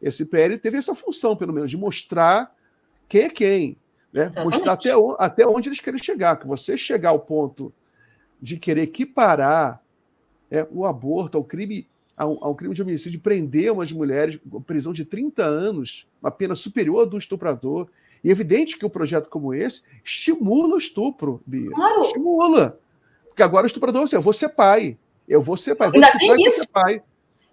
Esse PL teve essa função, pelo menos, de mostrar quem é quem. Né? Mostrar até onde eles querem chegar. Que você chegar ao ponto de querer equiparar o aborto ao crime de homicídio, prender umas mulheres com prisão de 30 anos, uma pena superior do estuprador. E é evidente que um projeto como esse estimula o estupro, Bia. Claro. Estimula. Porque agora o estuprador, assim, eu vou ser pai. Ainda tem isso.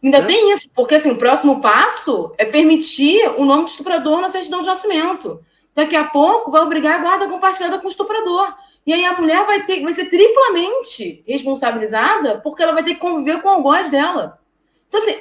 Ainda tem isso, porque assim, o próximo passo é permitir o nome de estuprador na certidão de nascimento. Daqui a pouco vai obrigar a guarda compartilhada com o estuprador. E aí a mulher vai ser triplamente responsabilizada porque ela vai ter que conviver com o algoz dela. Então, assim,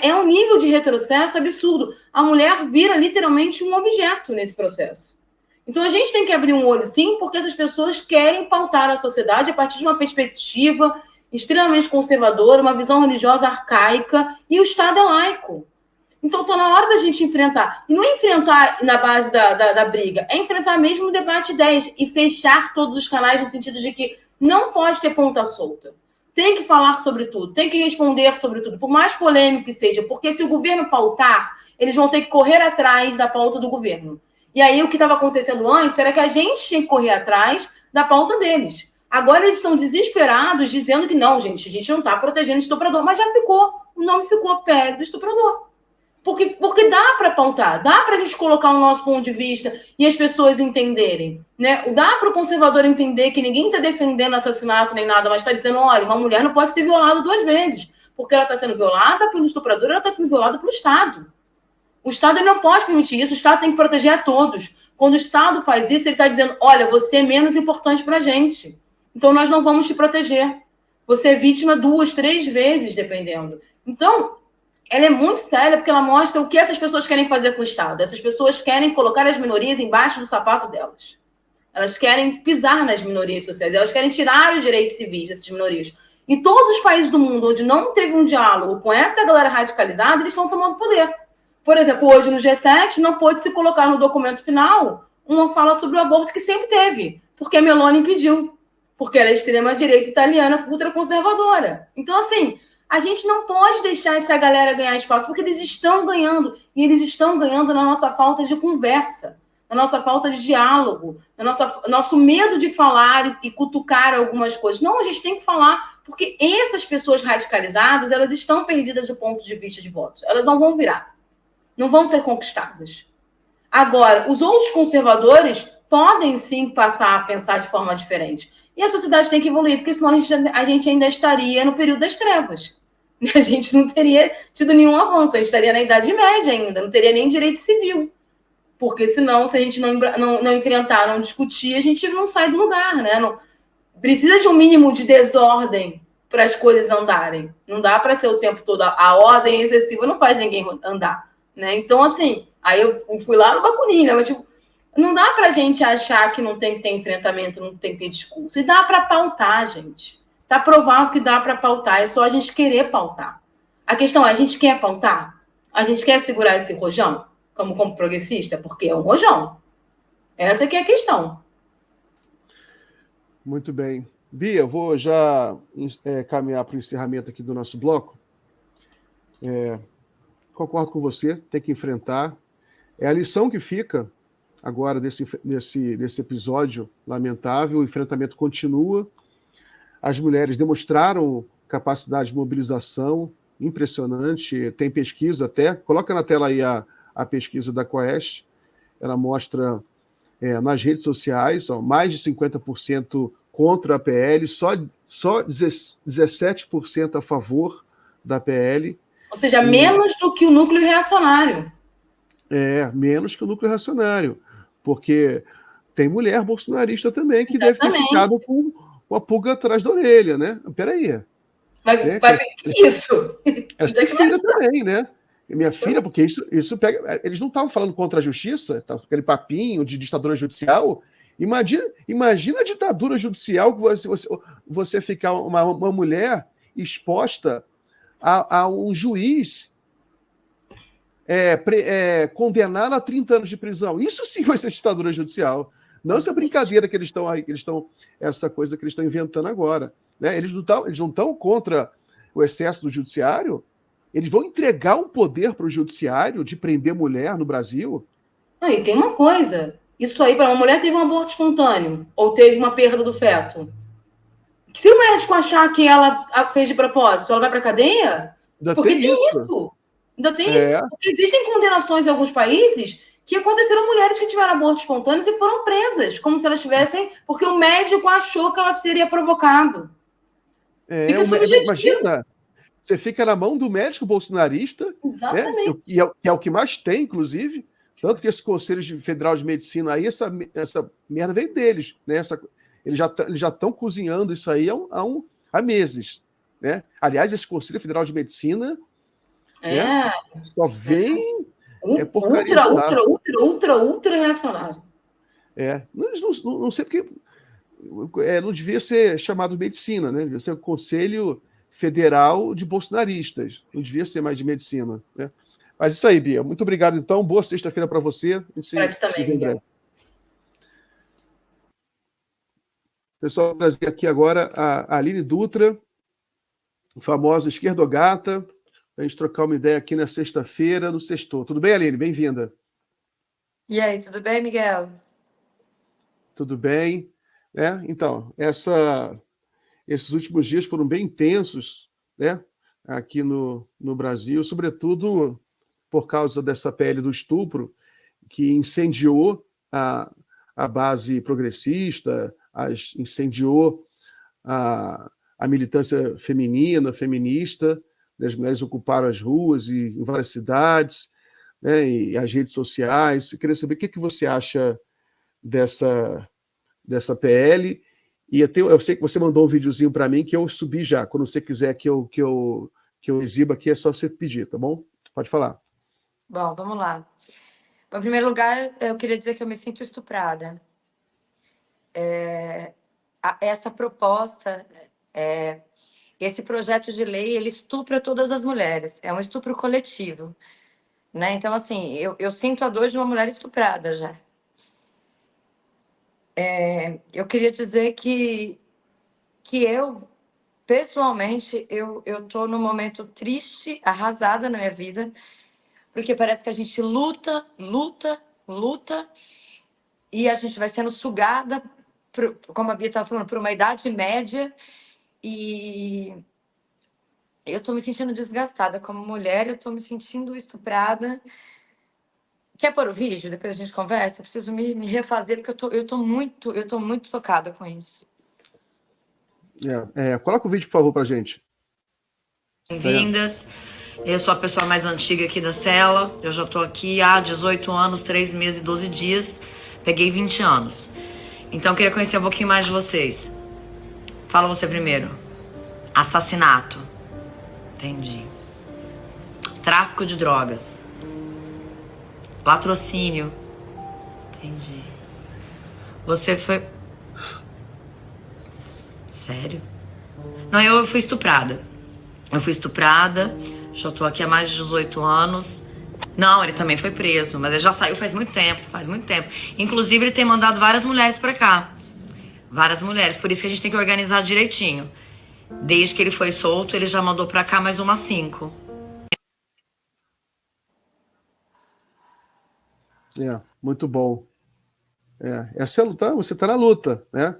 é um nível de retrocesso absurdo. A mulher vira literalmente um objeto nesse processo. Então, a gente tem que abrir um olho, sim, porque essas pessoas querem pautar a sociedade a partir de uma perspectiva extremamente conservadora, uma visão religiosa arcaica, e o Estado é laico. Então, está na hora da gente enfrentar. E não é enfrentar na base da briga, é enfrentar mesmo o debate de ideias e fechar todos os canais no sentido de que não pode ter ponta solta. Tem que falar sobre tudo, tem que responder sobre tudo, por mais polêmico que seja, porque se o governo pautar, eles vão ter que correr atrás da pauta do governo. E aí, o que estava acontecendo antes era que a gente tinha que correr atrás da pauta deles. Agora eles estão desesperados, dizendo que não, gente, a gente não está protegendo o estuprador, mas já ficou, o nome ficou PL do estuprador. Porque dá para pautar, dá para a gente colocar o nosso ponto de vista e as pessoas entenderem, né? Dá para o conservador entender que ninguém está defendendo assassinato nem nada, mas está dizendo, olha, uma mulher não pode ser violada 2 vezes, porque ela está sendo violada pelo estuprador, ela está sendo violada pelo Estado. O Estado ele não pode permitir isso, o Estado tem que proteger a todos. Quando o Estado faz isso, ele está dizendo, olha, você é menos importante para a gente, então nós não vamos te proteger. Você é vítima 2, 3 vezes, dependendo. Então, ela é muito séria porque ela mostra o que essas pessoas querem fazer com o Estado. Essas pessoas querem colocar as minorias embaixo do sapato delas. Elas querem pisar nas minorias sociais. Elas querem tirar os direitos civis dessas minorias. E todos os países do mundo onde não teve um diálogo com essa galera radicalizada, eles estão tomando poder. Por exemplo, hoje no G7 não pôde se colocar no documento final uma fala sobre o aborto que sempre teve, porque a Meloni impediu. Porque ela é extrema-direita italiana ultraconservadora. Então, assim, a gente não pode deixar essa galera ganhar espaço, porque eles estão ganhando. E eles estão ganhando na nossa falta de conversa, na nossa falta de diálogo, no nosso medo de falar e cutucar algumas coisas. Não, a gente tem que falar, porque essas pessoas radicalizadas, elas estão perdidas do ponto de vista de votos. Elas não vão virar. Não vão ser conquistadas. Agora, os outros conservadores podem, sim, passar a pensar de forma diferente. E a sociedade tem que evoluir, porque senão a gente ainda estaria no período das trevas. A gente não teria tido nenhum avanço, a gente estaria na Idade Média ainda, não teria nem direito civil. Porque senão, se a gente não enfrentar, não discutir, a gente não sai do lugar, né? Não, precisa de um mínimo de desordem para as coisas andarem. Não dá para ser o tempo todo. A ordem excessiva não faz ninguém andar, né? Então, assim, aí eu fui lá no Bakunin, né? Mas, tipo, não dá para a gente achar que não tem que ter enfrentamento, não tem que ter discurso. E dá para pautar, gente. Está provado que dá para pautar, é só a gente querer pautar. A questão é, a gente quer pautar? A gente quer segurar esse rojão como progressista? Porque é um rojão. Essa que é a questão. Muito bem. Bia, eu vou já caminhar para o encerramento aqui do nosso bloco. Concordo com você, tem que enfrentar. É a lição que fica agora desse episódio lamentável, o enfrentamento continua. As mulheres demonstraram capacidade de mobilização impressionante, tem pesquisa até, coloca na tela aí a pesquisa da Quaest, ela mostra nas redes sociais, mais de 50% contra a PL, só 17% a favor da PL. Ou seja, menos do que o núcleo reacionário. Menos que o núcleo reacionário, porque tem mulher bolsonarista também que deve ter ficado com uma pulga atrás da orelha, né? Peraí. Vai isso? Elas têm filha também, né? Minha filha, porque isso pega... Eles não estavam falando contra a justiça, aquele papinho de ditadura judicial. Imagina a ditadura judicial que você ficar uma mulher exposta a um juiz condenado a 30 anos de prisão. Isso sim vai ser ditadura judicial. Não essa brincadeira que eles estão aí, essa coisa que eles estão inventando agora. Né? Eles não estão contra o excesso do judiciário. Eles vão entregar um poder para o judiciário de prender mulher no Brasil. E tem uma coisa. Isso aí, para uma mulher teve um aborto espontâneo ou teve uma perda do feto. Se o médico achar que ela fez de propósito, ela vai para cadeia? Ainda Porque tem tem isso. isso. Ainda tem isso. Porque existem condenações em alguns países que aconteceram mulheres que tiveram abortos espontâneos e foram presas, como se elas tivessem, porque o médico achou que ela teria provocado. Fica subjetivo. Imagina, você fica na mão do médico bolsonarista, Exatamente. né? Que é o que mais tem, inclusive. Tanto que esse Conselho Federal de Medicina aí, essa merda veio deles, né? Eles já estão cozinhando isso aí há meses, né? Aliás, esse Conselho Federal de Medicina, né, só vem ultra reacionário. Não sei porque não devia ser chamado medicina, né? Devia ser o Conselho Federal de Bolsonaristas, não devia ser mais de medicina, né? Mas isso aí, Bia. Muito obrigado, então. Boa sexta-feira para você. Para ti também, Miguel. Pessoal, vou trazer aqui agora a Aline Dutra, famosa esquerdogata, para a gente trocar uma ideia aqui na sexta-feira, no Sextou. Tudo bem, Aline? Bem-vinda. E aí, tudo bem, Miguel? Tudo bem. Então, esses últimos dias foram bem intensos, né, aqui no Brasil, sobretudo por causa dessa PL do estupro, que incendiou a base progressista, incendiou a militância feminista, né? As mulheres ocuparam as ruas em várias cidades, né, e as redes sociais. Eu queria saber o que você acha dessa PL. E eu sei que você mandou um videozinho para mim que eu subi já. Quando você quiser que eu exiba aqui, é só você pedir, tá bom? Pode falar. Bom, vamos lá. Em primeiro lugar, eu queria dizer que eu me sinto estuprada. Essa proposta, esse projeto de lei, ele estupra todas as mulheres. É um estupro coletivo, né? Então, assim, eu sinto a dor de uma mulher estuprada já. Eu queria dizer que eu, pessoalmente, eu estou num momento triste, arrasada na minha vida, porque parece que a gente luta, e a gente vai sendo sugada, como a Bia estava falando, por uma idade média, e eu estou me sentindo desgastada como mulher, eu estou me sentindo estuprada. Quer pôr o vídeo? Depois a gente conversa? Eu preciso me refazer, porque eu tô muito tocada com isso. Coloca o vídeo, por favor, pra gente. Bem-vindas. Eu sou a pessoa mais antiga aqui da cela. Eu já tô aqui há 18 anos, 3 meses e 12 dias. Peguei 20 anos. Então, eu queria conhecer um pouquinho mais de vocês. Fala você primeiro. Assassinato. Entendi. Tráfico de drogas. Latrocínio. Entendi. Você foi... Sério? Não, eu fui estuprada. Já tô aqui há mais de 18 anos. Não, ele também foi preso, mas ele já saiu faz muito tempo. Inclusive, ele tem mandado várias mulheres pra cá. Várias mulheres, por isso que a gente tem que organizar direitinho. Desde que ele foi solto, ele já mandou pra cá mais umas 5. Muito bom. Essa é a luta, você tá na luta, né?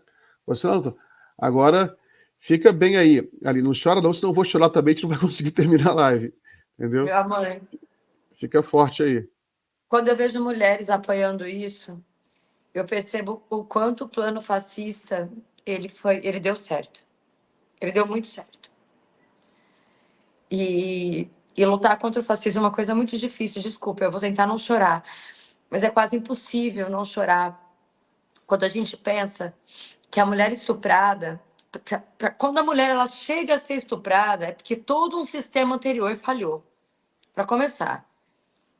Você tá na luta. Agora, fica bem aí. Ali, não chora não, senão eu vou chorar também, a gente não vai conseguir terminar a live. Entendeu? Meu amor. Fica forte aí. Quando eu vejo mulheres apoiando isso, eu percebo o quanto o plano fascista, ele deu certo. Ele deu muito certo. E lutar contra o fascismo é uma coisa muito difícil. Desculpa, eu vou tentar não chorar. Mas é quase impossível não chorar quando a gente pensa que a mulher estuprada... Quando a mulher ela chega a ser estuprada, é porque todo um sistema anterior falhou. Para começar.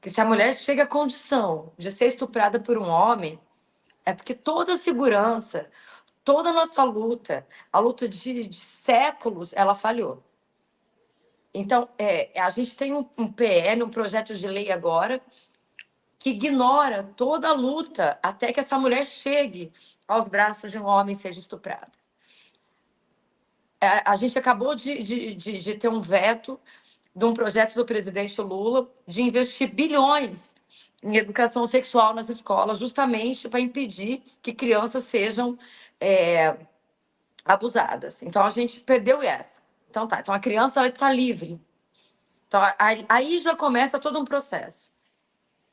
Que se a mulher chega à condição de ser estuprada por um homem, é porque toda a segurança, toda a nossa luta, a luta de séculos, ela falhou. Então, a gente tem um PL, um projeto de lei agora, que ignora toda a luta até que essa mulher chegue aos braços de um homem e seja estuprada. A gente acabou de ter um veto de um projeto do presidente Lula de investir bilhões em educação sexual nas escolas, justamente para impedir que crianças sejam abusadas. Então, a gente perdeu essa. Então, tá. Então, a criança ela está livre. Então, aí já começa todo um processo.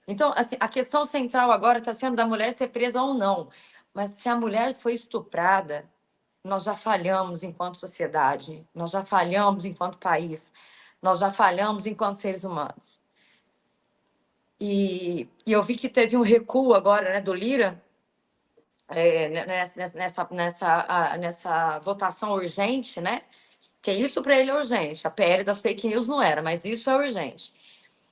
Então, assim, a questão central agora está sendo da mulher ser presa ou não. Mas se a mulher foi estuprada, nós já falhamos enquanto sociedade, nós já falhamos enquanto país, nós já falhamos enquanto seres humanos. E eu vi que teve um recuo agora, né, do Lira, nessa votação urgente, né? Que isso para ele é urgente. A PL das fake news não era, mas isso é urgente.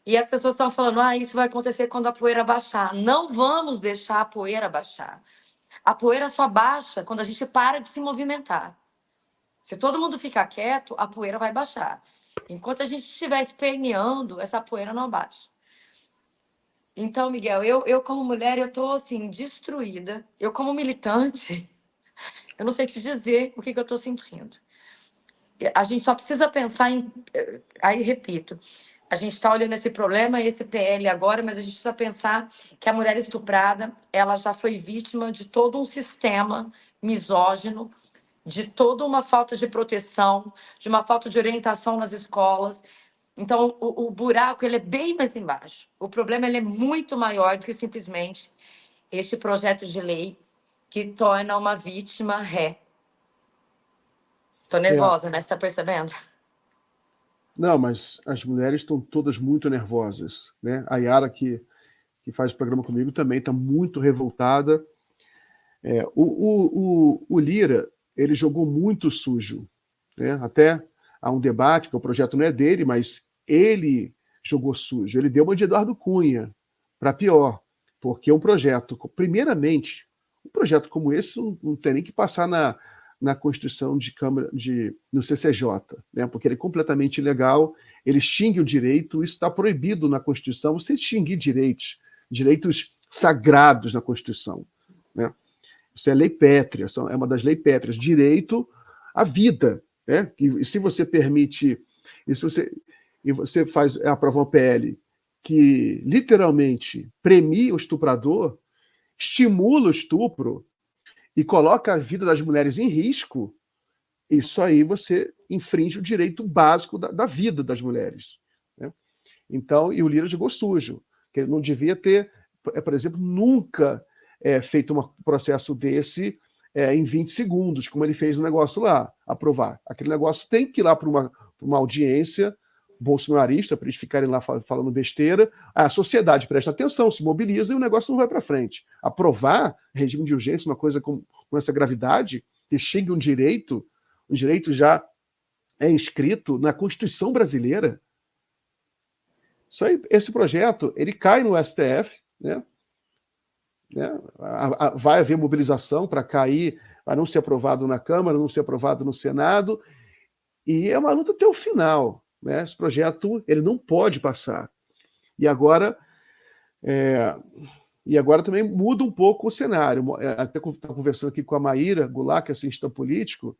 E as pessoas estão falando, isso vai acontecer quando a poeira baixar. Não vamos deixar a poeira baixar. A poeira só baixa quando a gente para de se movimentar. Se todo mundo ficar quieto, a poeira vai baixar. Enquanto a gente estiver esperneando, essa poeira não baixa. Então, Miguel, eu como mulher, eu estou assim, destruída. Eu como militante, eu não sei te dizer o que eu estou sentindo. A gente só precisa pensar em... Aí, repito, a gente está olhando esse problema, esse PL agora, mas a gente precisa pensar que a mulher estuprada, ela já foi vítima de todo um sistema misógino, de toda uma falta de proteção, de uma falta de orientação nas escolas. Então, o buraco ele é bem mais embaixo. O problema ele é muito maior do que simplesmente este projeto de lei que torna uma vítima ré. Estou nervosa, né? Você está percebendo? Não, mas as mulheres estão todas muito nervosas, né? A Yara, que faz o programa comigo, também está muito revoltada. O Lira, ele jogou muito sujo, né? Até há um debate, que o projeto não é dele, mas ele jogou sujo. Ele deu uma de Eduardo Cunha, para pior, porque um projeto, primeiramente, um projeto como esse não tem nem que passar na Constituição de Câmara, no CCJ, né? Porque ele é completamente ilegal, ele extingue o direito, isso está proibido na Constituição, você extinguir direitos sagrados na Constituição, né? Isso é lei pétrea, é uma das leis pétreas, direito à vida, né? E se você permite, e você aprova uma PL que literalmente premia o estuprador, estimula o estupro e coloca a vida das mulheres em risco, isso aí você infringe o direito básico da vida das mulheres, né? Então, e o Lira jogou sujo, que ele não devia ter, por exemplo, nunca feito um processo desse em 20 segundos, como ele fez o negócio lá, aprovar. Aquele negócio tem que ir lá para uma audiência bolsonarista, para eles ficarem lá falando besteira, a sociedade presta atenção, se mobiliza e o negócio não vai para frente. Aprovar regime de urgência, uma coisa com essa gravidade, que xingue um direito já é inscrito na Constituição brasileira. Isso aí, esse projeto, ele cai no STF, né? Vai haver mobilização para cair, para não ser aprovado na Câmara, não ser aprovado no Senado, e é uma luta até o final, né? Esse projeto ele não pode passar. E agora também muda um pouco o cenário. Até estava conversando aqui com a Maíra Goulart, que é cientista político,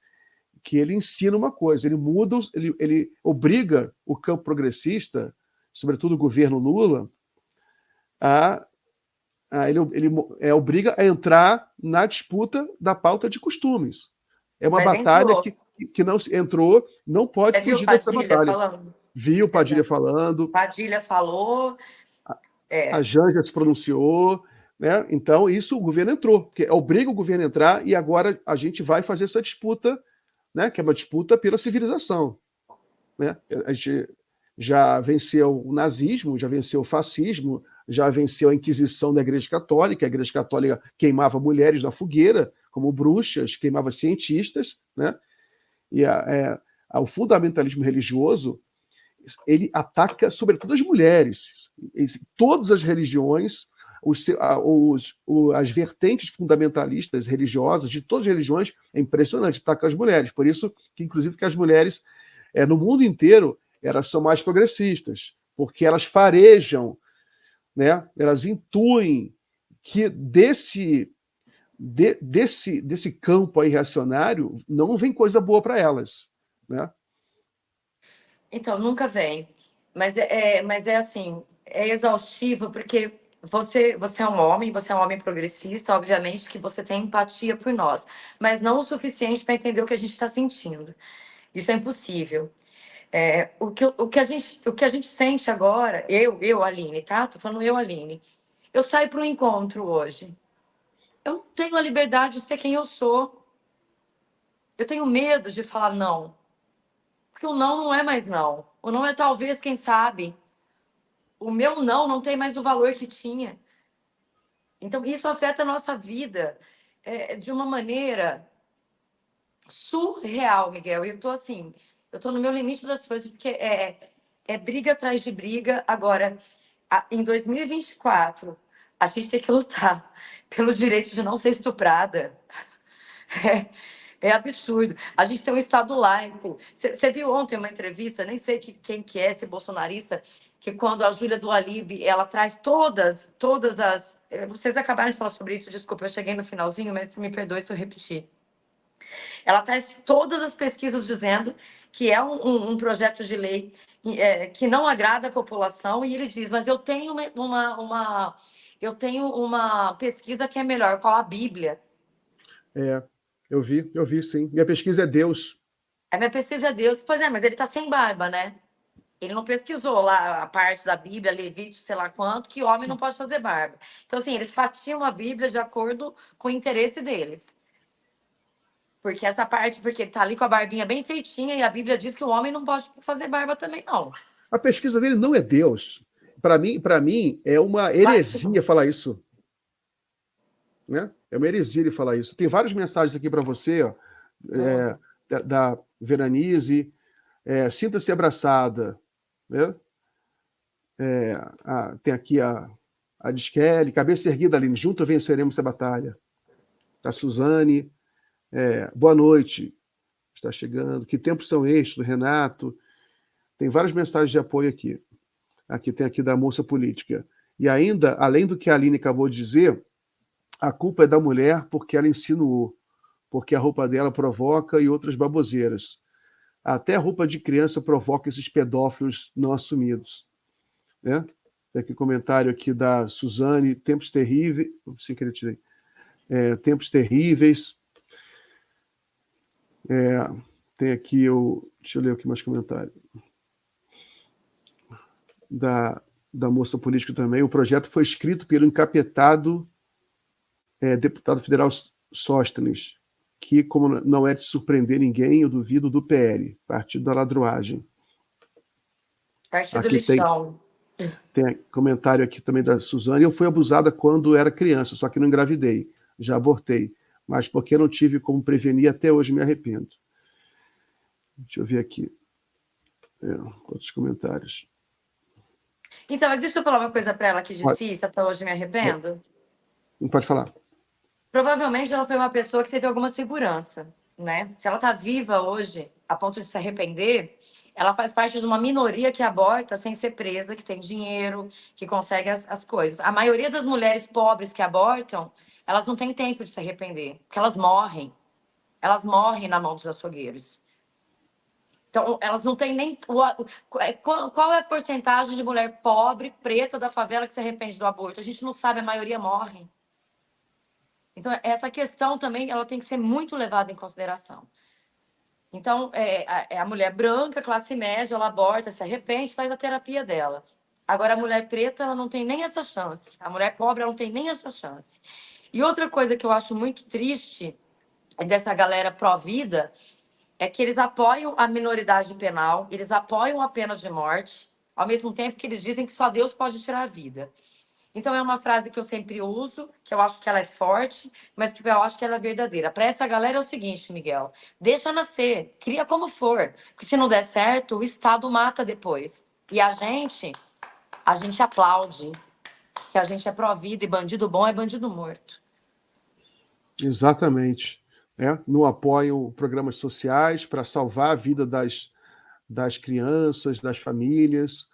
que ele ensina uma coisa, ele obriga o campo progressista, sobretudo o governo Lula, ele obriga a entrar na disputa da pauta de costumes. É uma batalha que não entrou, não pode fugir dessa batalha. Viu Padilha falando. Padilha falou. A Janja se pronunciou, né? Então, isso o governo entrou, porque obriga o governo a entrar, e agora a gente vai fazer essa disputa, né? Que é uma disputa pela civilização, né? A gente já venceu o nazismo, já venceu o fascismo, já venceu a Inquisição da Igreja Católica. A Igreja Católica queimava mulheres na fogueira, como bruxas, queimava cientistas, né? E o fundamentalismo religioso, ele ataca sobretudo as mulheres. Todas as religiões, as vertentes fundamentalistas religiosas de todas as religiões, é impressionante, atacam as mulheres. Por isso que, inclusive, que as mulheres, no mundo inteiro, elas são mais progressistas, porque elas farejam, né? Elas intuem que desse campo aí reacionário não vem coisa boa para elas, né? Então, nunca vem. Mas é assim, é exaustivo, porque você é um homem progressista, obviamente que você tem empatia por nós, mas não o suficiente para entender o que a gente está sentindo. Isso é impossível. O que a gente sente agora, Aline, tá? Tô falando eu, Aline. Eu saio para um encontro hoje. Eu não tenho a liberdade de ser quem eu sou. Eu tenho medo de falar não. Porque o não é mais não. O não é talvez, quem sabe. O meu não tem mais o valor que tinha. Então, isso afeta a nossa vida de uma maneira surreal, Miguel. E eu tô no meu limite das coisas, porque é briga atrás de briga. Agora, em 2024, a gente tem que lutar pelo direito de não ser estuprada. É absurdo. A gente tem um Estado laico. Você viu ontem uma entrevista, nem sei quem que é esse bolsonarista, que quando a Júlia do Alibe, ela traz todas as... Vocês acabaram de falar sobre isso, desculpa, eu cheguei no finalzinho, mas me perdoe se eu repetir. Ela traz todas as pesquisas dizendo que é um projeto de lei que não agrada a população, e ele diz, mas eu tenho eu tenho uma pesquisa que é melhor, qual a Bíblia. Eu vi sim. Minha pesquisa é Deus. A minha pesquisa é Deus. Pois é, mas ele tá sem barba, né? Ele não pesquisou lá a parte da Bíblia, Levítico, sei lá quanto, que homem não pode fazer barba. Então, assim, eles fatiam a Bíblia de acordo com o interesse deles. Porque ele tá ali com a barbinha bem feitinha, e a Bíblia diz que o homem não pode fazer barba também, não. A pesquisa dele não é Deus. Para mim, é uma heresia falar isso. Né? É uma heresia ele falar isso. Tem várias mensagens aqui para você, ó, da Veranize. Sinta-se abraçada. Né? Tem aqui a Disquele, cabeça erguida, Aline, junto venceremos essa batalha. A Suzane, boa noite, está chegando. Que tempos são estes, do Renato? Tem várias mensagens de apoio aqui. Tem aqui da moça política. E ainda, além do que a Aline acabou de dizer, a culpa é da mulher porque ela insinuou, porque a roupa dela provoca e outras baboseiras. Até a roupa de criança provoca esses pedófilos não assumidos. Né? Tem aqui comentário aqui da Suzane, tempos terríveis. Sem querer tirei. Tempos terríveis. Tem aqui deixa eu ler aqui mais comentário. Da moça política também. O projeto foi escrito pelo encapetado deputado federal Sóstenes, que, como não é de surpreender ninguém, eu duvido, do PL, Partido da Ladroagem. Partido lixão. Tem comentário aqui também da Suzane. Eu fui abusada quando era criança, só que não engravidei. Já abortei. Mas porque não tive como prevenir, até hoje me arrependo. Deixa eu ver aqui. Outros comentários. Então, deixa eu falar uma coisa para ela que disse isso, até hoje me arrependo. Não pode falar. Provavelmente ela foi uma pessoa que teve alguma segurança, né? Se ela está viva hoje, a ponto de se arrepender, ela faz parte de uma minoria que aborta sem ser presa, que tem dinheiro, que consegue as coisas. A maioria das mulheres pobres que abortam, elas não têm tempo de se arrepender, porque elas morrem. Elas morrem na mão dos açougueiros. Então, elas não têm nem... Qual é a porcentagem de mulher pobre, preta, da favela que se arrepende do aborto? A gente não sabe, a maioria morre. Então, essa questão também ela tem que ser muito levada em consideração. Então, a mulher branca, classe média, ela aborta, se arrepende, faz a terapia dela. Agora, a mulher preta, ela não tem nem essa chance. A mulher pobre, ela não tem nem essa chance. E outra coisa que eu acho muito triste dessa galera pró-vida é que eles apoiam a minoridade penal, eles apoiam a pena de morte, ao mesmo tempo que eles dizem que só Deus pode tirar a vida. Então, é uma frase que eu sempre uso, que eu acho que ela é forte, mas que eu acho que ela é verdadeira. Para essa galera é o seguinte, Miguel, deixa nascer, cria como for, porque se não der certo, o Estado mata depois. E a gente aplaude, que a gente é pró-vida e bandido bom é bandido morto. Exatamente. Não apoiam programas sociais para salvar a vida das crianças, das famílias,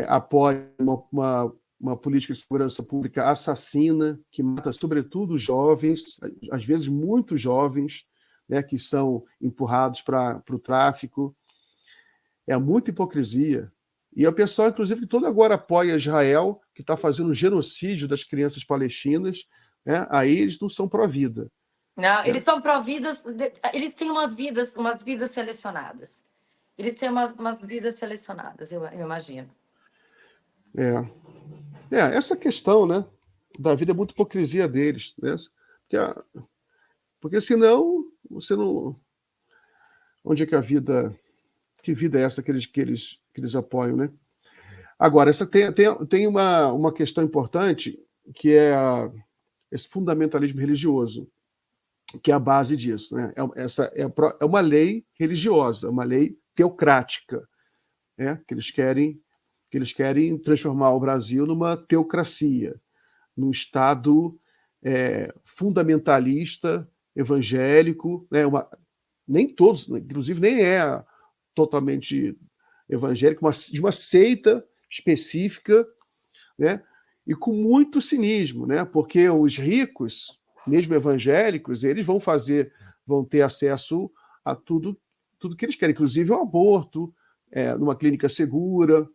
apoia uma política de segurança pública assassina, que mata sobretudo jovens, às vezes muito jovens, que são empurrados para o tráfico. É muita hipocrisia. E o pessoal, inclusive, que todo agora apoia Israel, que está fazendo genocídio das crianças palestinas, né? Aí eles não são pró-vida. Não, eles são pró-vidas, eles têm umas vidas selecionadas. Eles têm umas vidas selecionadas, eu imagino. Essa questão, né, da vida é muita hipocrisia deles, né? Porque senão você não... Onde é que a vida... Que vida é essa que eles apoiam, né? Agora, tem uma questão importante, que é esse fundamentalismo religioso, que é a base disso, né? É uma lei religiosa, uma lei teocrática, né? Que eles querem transformar o Brasil numa teocracia, num Estado fundamentalista, evangélico, né? Nem todos, inclusive nem é totalmente evangélico, mas de uma seita específica, né? E com muito cinismo, né? Porque os ricos, mesmo evangélicos, eles vão ter acesso a tudo que eles querem, inclusive ao aborto, numa clínica segura,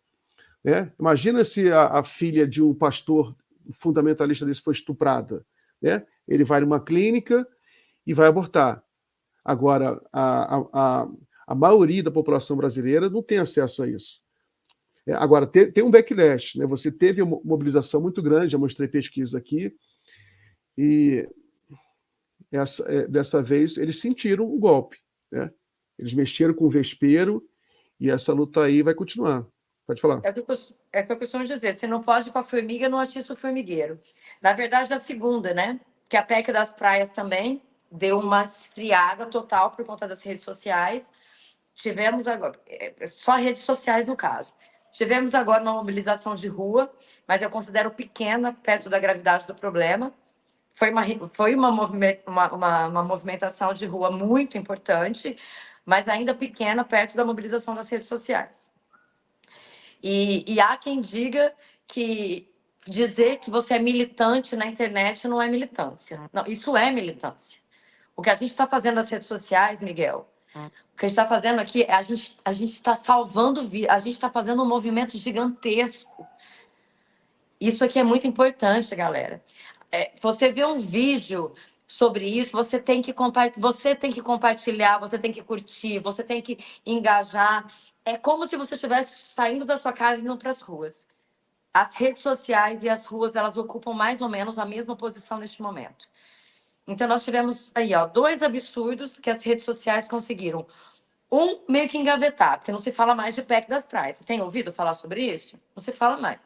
né? Imagina se a filha de um pastor fundamentalista desse foi estuprada, né? Ele vai numa clínica e vai abortar. Agora, a maioria da população brasileira não tem acesso a isso. Agora, tem um backlash, né? Você teve uma mobilização muito grande, já mostrei pesquisa aqui, e dessa vez eles sentiram o golpe, né? Eles mexeram com o vespeiro, e essa luta aí vai continuar. Pode falar. É o que eu costumo dizer, se não pode com a formiga, não atiça o formigueiro. Na verdade, a segunda, né? Que a PEC das praias também deu uma esfriada total por conta das redes sociais. Tivemos agora, só redes sociais no caso. Tivemos agora uma mobilização de rua, mas eu considero pequena perto da gravidade do problema. Foi uma movimentação de rua muito importante, mas ainda pequena perto da mobilização das redes sociais. E há quem diga que dizer que você é militante na internet não é militância. Não, isso é militância. O que a gente está fazendo nas redes sociais, Miguel, o que a gente está fazendo aqui é a gente está salvando vidas, a gente está fazendo um movimento gigantesco. Isso aqui é muito importante, galera. Você vê um vídeo sobre isso, você tem que compartilhar, você tem que curtir, você tem que engajar. É como se você estivesse saindo da sua casa e indo para as ruas. As redes sociais e as ruas, elas ocupam mais ou menos a mesma posição neste momento. Então, nós tivemos aí, dois absurdos que as redes sociais conseguiram. Um, meio que engavetar, porque não se fala mais de PEC das praias. Você tem ouvido falar sobre isso? Não se fala mais.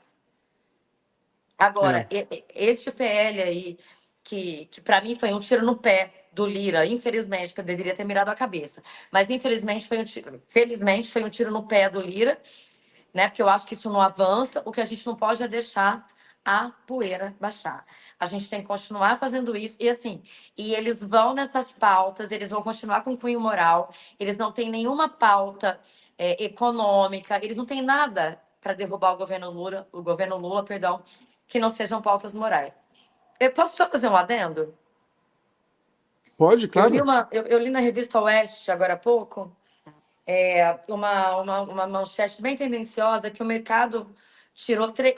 Agora, este PL aí, que para mim foi um tiro no pé do Lira, infelizmente, porque eu deveria ter mirado a cabeça. Mas, felizmente, foi um tiro no pé do Lira, né? Porque eu acho que isso não avança. O que a gente não pode é deixar a poeira baixar. A gente tem que continuar fazendo isso. E assim, eles vão nessas pautas, eles vão continuar com cunho moral, eles não têm nenhuma pauta econômica, eles não têm nada para derrubar o governo Lula, que não sejam pautas morais. Eu posso só fazer um adendo? Pode, claro. Eu li na revista Oeste, agora há pouco, uma manchete bem tendenciosa que o mercado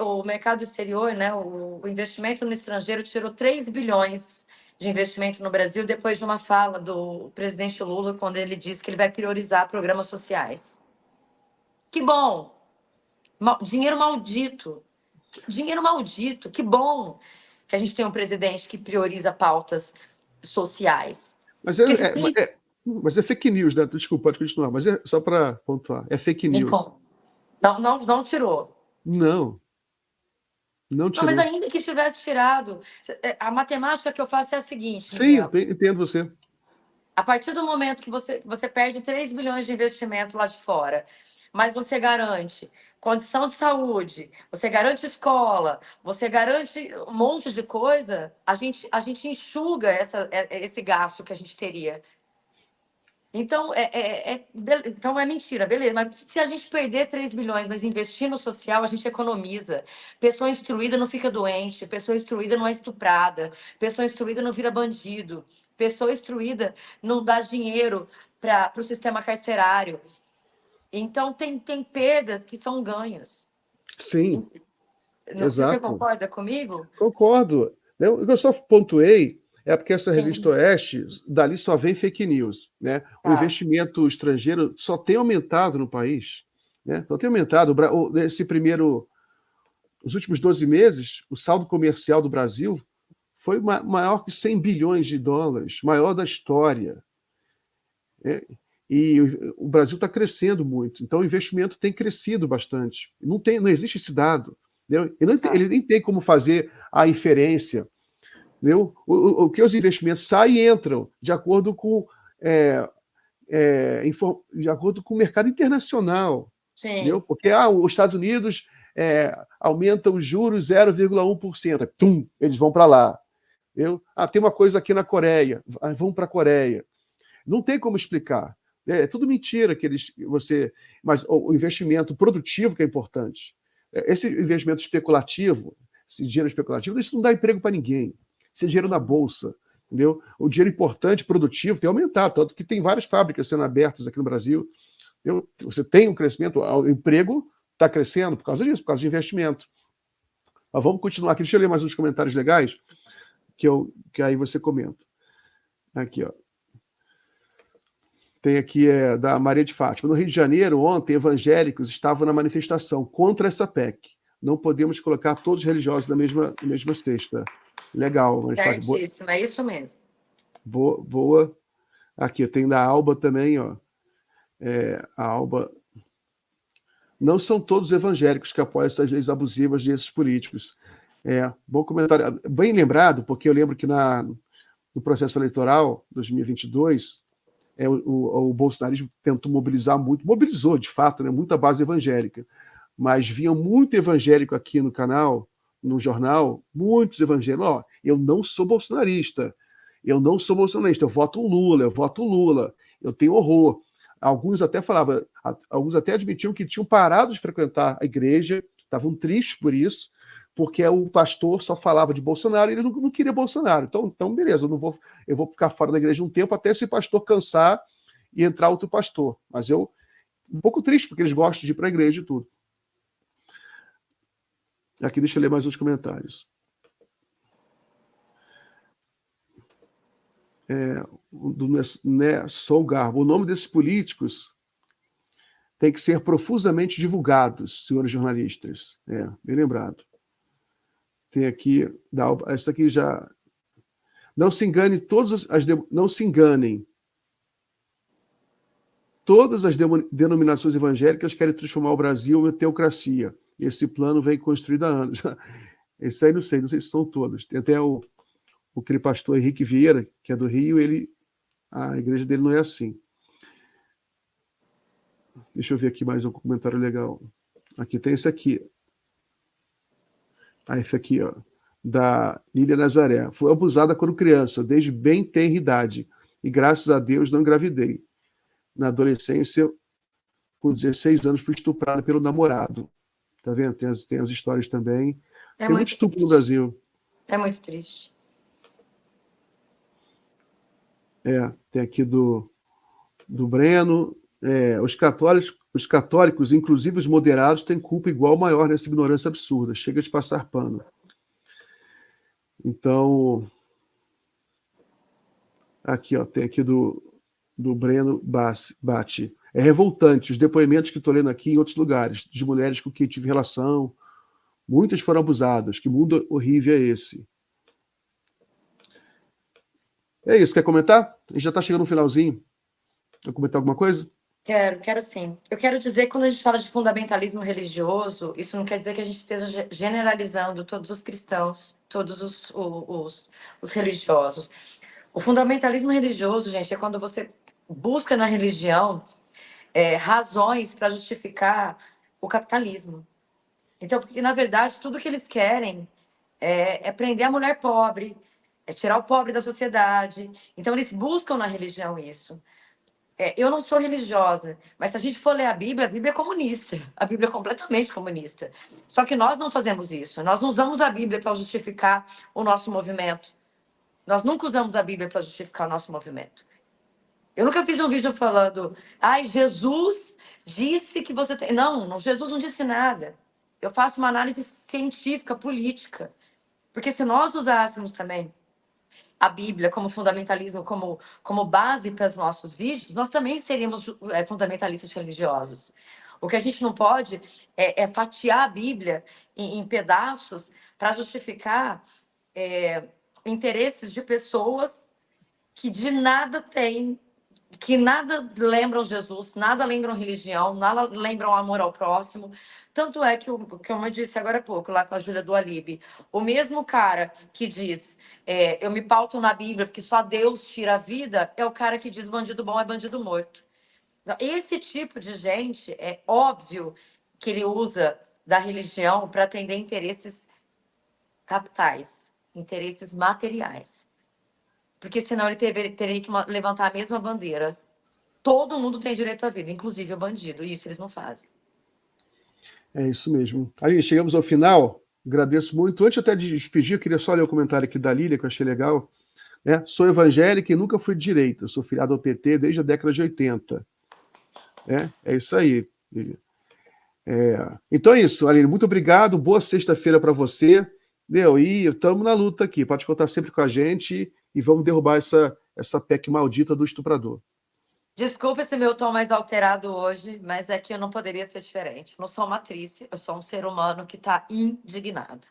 o mercado exterior, né, o investimento no estrangeiro tirou 3 bilhões de investimento no Brasil depois de uma fala do presidente Lula, quando ele disse que ele vai priorizar programas sociais. Que bom! Dinheiro maldito. Dinheiro maldito. Que bom que a gente tem um presidente que prioriza pautas sociais. Mas é fake news, né? Desculpa, pode continuar, mas é só para pontuar. É fake news. Não tirou. Não tirou. Não, mas ainda que tivesse tirado, a matemática que eu faço é a seguinte, Sim, Miguel. entendo você. A partir do momento que você perde 3 bilhões de investimento lá de fora, mas você garante condição de saúde, você garante escola, você garante um monte de coisa, a gente enxuga esse gasto que a gente teria. Então, então é mentira, beleza. Mas se a gente perder 3 bilhões, mas investir no social, a gente economiza. Pessoa instruída não fica doente, pessoa instruída não é estuprada, pessoa instruída não vira bandido, pessoa instruída não dá dinheiro para o sistema carcerário. Então, tem perdas que são ganhos. Sim. Você Exato. concorda comigo? Concordo. O que eu só pontuei é porque essa Sim. revista Oeste, dali só vem fake news, né? O Tá. investimento estrangeiro só tem aumentado no país, né? Só tem aumentado. Os últimos 12 meses, o saldo comercial do Brasil foi maior que 100 bilhões de dólares, maior da história. Né? E o Brasil está crescendo muito, então o investimento tem crescido bastante. Não existe esse dado. Entendeu? Ele nem tem como fazer a inferência. Entendeu? O que os investimentos saem e entram de acordo com de acordo com o mercado internacional. Sim. Entendeu? Porque os Estados Unidos aumenta os juros 0,1%. Tum, eles vão para lá. Entendeu? Tem uma coisa aqui na Coreia, vão para a Coreia. Não tem como explicar. É tudo mentira mas o investimento produtivo que é importante. Esse investimento especulativo, esse dinheiro especulativo, isso não dá emprego para ninguém. Esse dinheiro na bolsa, entendeu? O dinheiro importante, produtivo, tem aumentado, tanto que tem várias fábricas sendo abertas aqui no Brasil. Entendeu? Você tem um crescimento, o emprego está crescendo por causa disso, por causa de investimento. Mas vamos continuar aqui. Deixa eu ler mais uns comentários legais que aí você comenta. Aqui, ó. Tem aqui da Maria de Fátima. No Rio de Janeiro, ontem, evangélicos estavam na manifestação contra essa PEC. Não podemos colocar todos os religiosos na mesma cesta. Legal. Certíssimo, é isso mesmo. Boa. Aqui, tem da Alba também, ó. A Alba. Não são todos evangélicos que apoiam essas leis abusivas desses políticos. Bom comentário. Bem lembrado, porque eu lembro que no processo eleitoral 2022, o bolsonarismo tentou mobilizar muito, mobilizou de fato, né, muita base evangélica, mas vinha muito evangélico aqui no canal, no jornal, muitos evangélicos. Eu não sou bolsonarista, eu voto Lula, eu tenho horror. Alguns até admitiam que tinham parado de frequentar a igreja, estavam tristes por isso, porque o pastor só falava de Bolsonaro e ele não queria Bolsonaro. Então beleza, eu vou ficar fora da igreja um tempo até esse pastor cansar e entrar outro pastor. Mas um pouco triste, porque eles gostam de ir para a igreja e tudo. Aqui, deixa eu ler mais uns comentários. Do Sol Garbo. O nome desses políticos tem que ser profusamente divulgados, senhores jornalistas. Bem lembrado. Tem aqui, essa aqui já... Não se enganem, não se enganem. Todas as denominações evangélicas querem transformar o Brasil em teocracia. Esse plano vem construído há anos. Esse aí não sei se são todas. Tem até aquele pastor Henrique Vieira, que é do Rio, a igreja dele não é assim. Deixa eu ver aqui mais um comentário legal. Aqui tem esse aqui. Esse aqui, ó, da Lília Nazaré. Foi abusada quando criança, desde bem tenra idade, e graças a Deus não engravidei. Na adolescência, com 16 anos, fui estuprada pelo namorado. Tá vendo? Tem as histórias também. Tem muito estupro triste. no Brasil. É muito triste. Tem aqui do Breno. Os católicos, inclusive os moderados, têm culpa igual ou maior nessa ignorância absurda. Chega de passar pano. Então, aqui, ó, tem aqui do Breno Bate. É revoltante os depoimentos que estou lendo aqui em outros lugares, de mulheres com quem tive relação. Muitas foram abusadas. Que mundo horrível é esse? É isso. Quer comentar? A gente já está chegando no finalzinho. Quer comentar alguma coisa? Quero sim. Eu quero dizer que quando a gente fala de fundamentalismo religioso, isso não quer dizer que a gente esteja generalizando todos os cristãos, todos os religiosos. O fundamentalismo religioso, gente, é quando você busca na religião razões para justificar o capitalismo. Então, porque, na verdade, tudo que eles querem é prender a mulher pobre, é tirar o pobre da sociedade. Então, eles buscam na religião isso. Eu não sou religiosa, mas se a gente for ler a Bíblia é comunista. A Bíblia é completamente comunista. Só que nós não fazemos isso. Nós não usamos a Bíblia para justificar o nosso movimento. Nós nunca usamos a Bíblia para justificar o nosso movimento. Eu nunca fiz um vídeo falando, Jesus disse que você tem... Não, Jesus não disse nada. Eu faço uma análise científica, política. Porque se nós usássemos também a Bíblia como fundamentalismo, como base para os nossos vídeos, nós também seríamos fundamentalistas religiosos. O que a gente não pode é fatiar a Bíblia em pedaços para justificar interesses de pessoas que de nada têm, que nada lembram Jesus, nada lembram religião, nada lembram amor ao próximo. Tanto é que, como eu disse agora há pouco, lá com a Júlia do Alibe, o mesmo cara que diz, eu me pauto na Bíblia porque só Deus tira a vida, é o cara que diz bandido bom é bandido morto. Esse tipo de gente, é óbvio que ele usa da religião para atender interesses capitais, interesses materiais. Porque senão ele teria que levantar a mesma bandeira. Todo mundo tem direito à vida, inclusive o bandido, e isso eles não fazem. É isso mesmo. Aí, chegamos ao final. Agradeço muito. Antes até de despedir, eu queria só ler o comentário aqui da Lília, que eu achei legal. Sou evangélica e nunca fui de direita. Sou filiado ao PT desde a década de 80. É isso aí, Lília. Então é isso, Aline. Muito obrigado. Boa sexta-feira para você. E estamos na luta aqui. Pode contar sempre com a gente e vamos derrubar essa PEC maldita do estuprador. Desculpa esse meu tom mais alterado hoje, mas é que eu não poderia ser diferente. Eu não sou uma atriz, eu sou um ser humano que está indignado.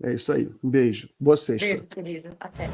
É isso aí. Um beijo. Boa sexta. Beijo, querido. Até.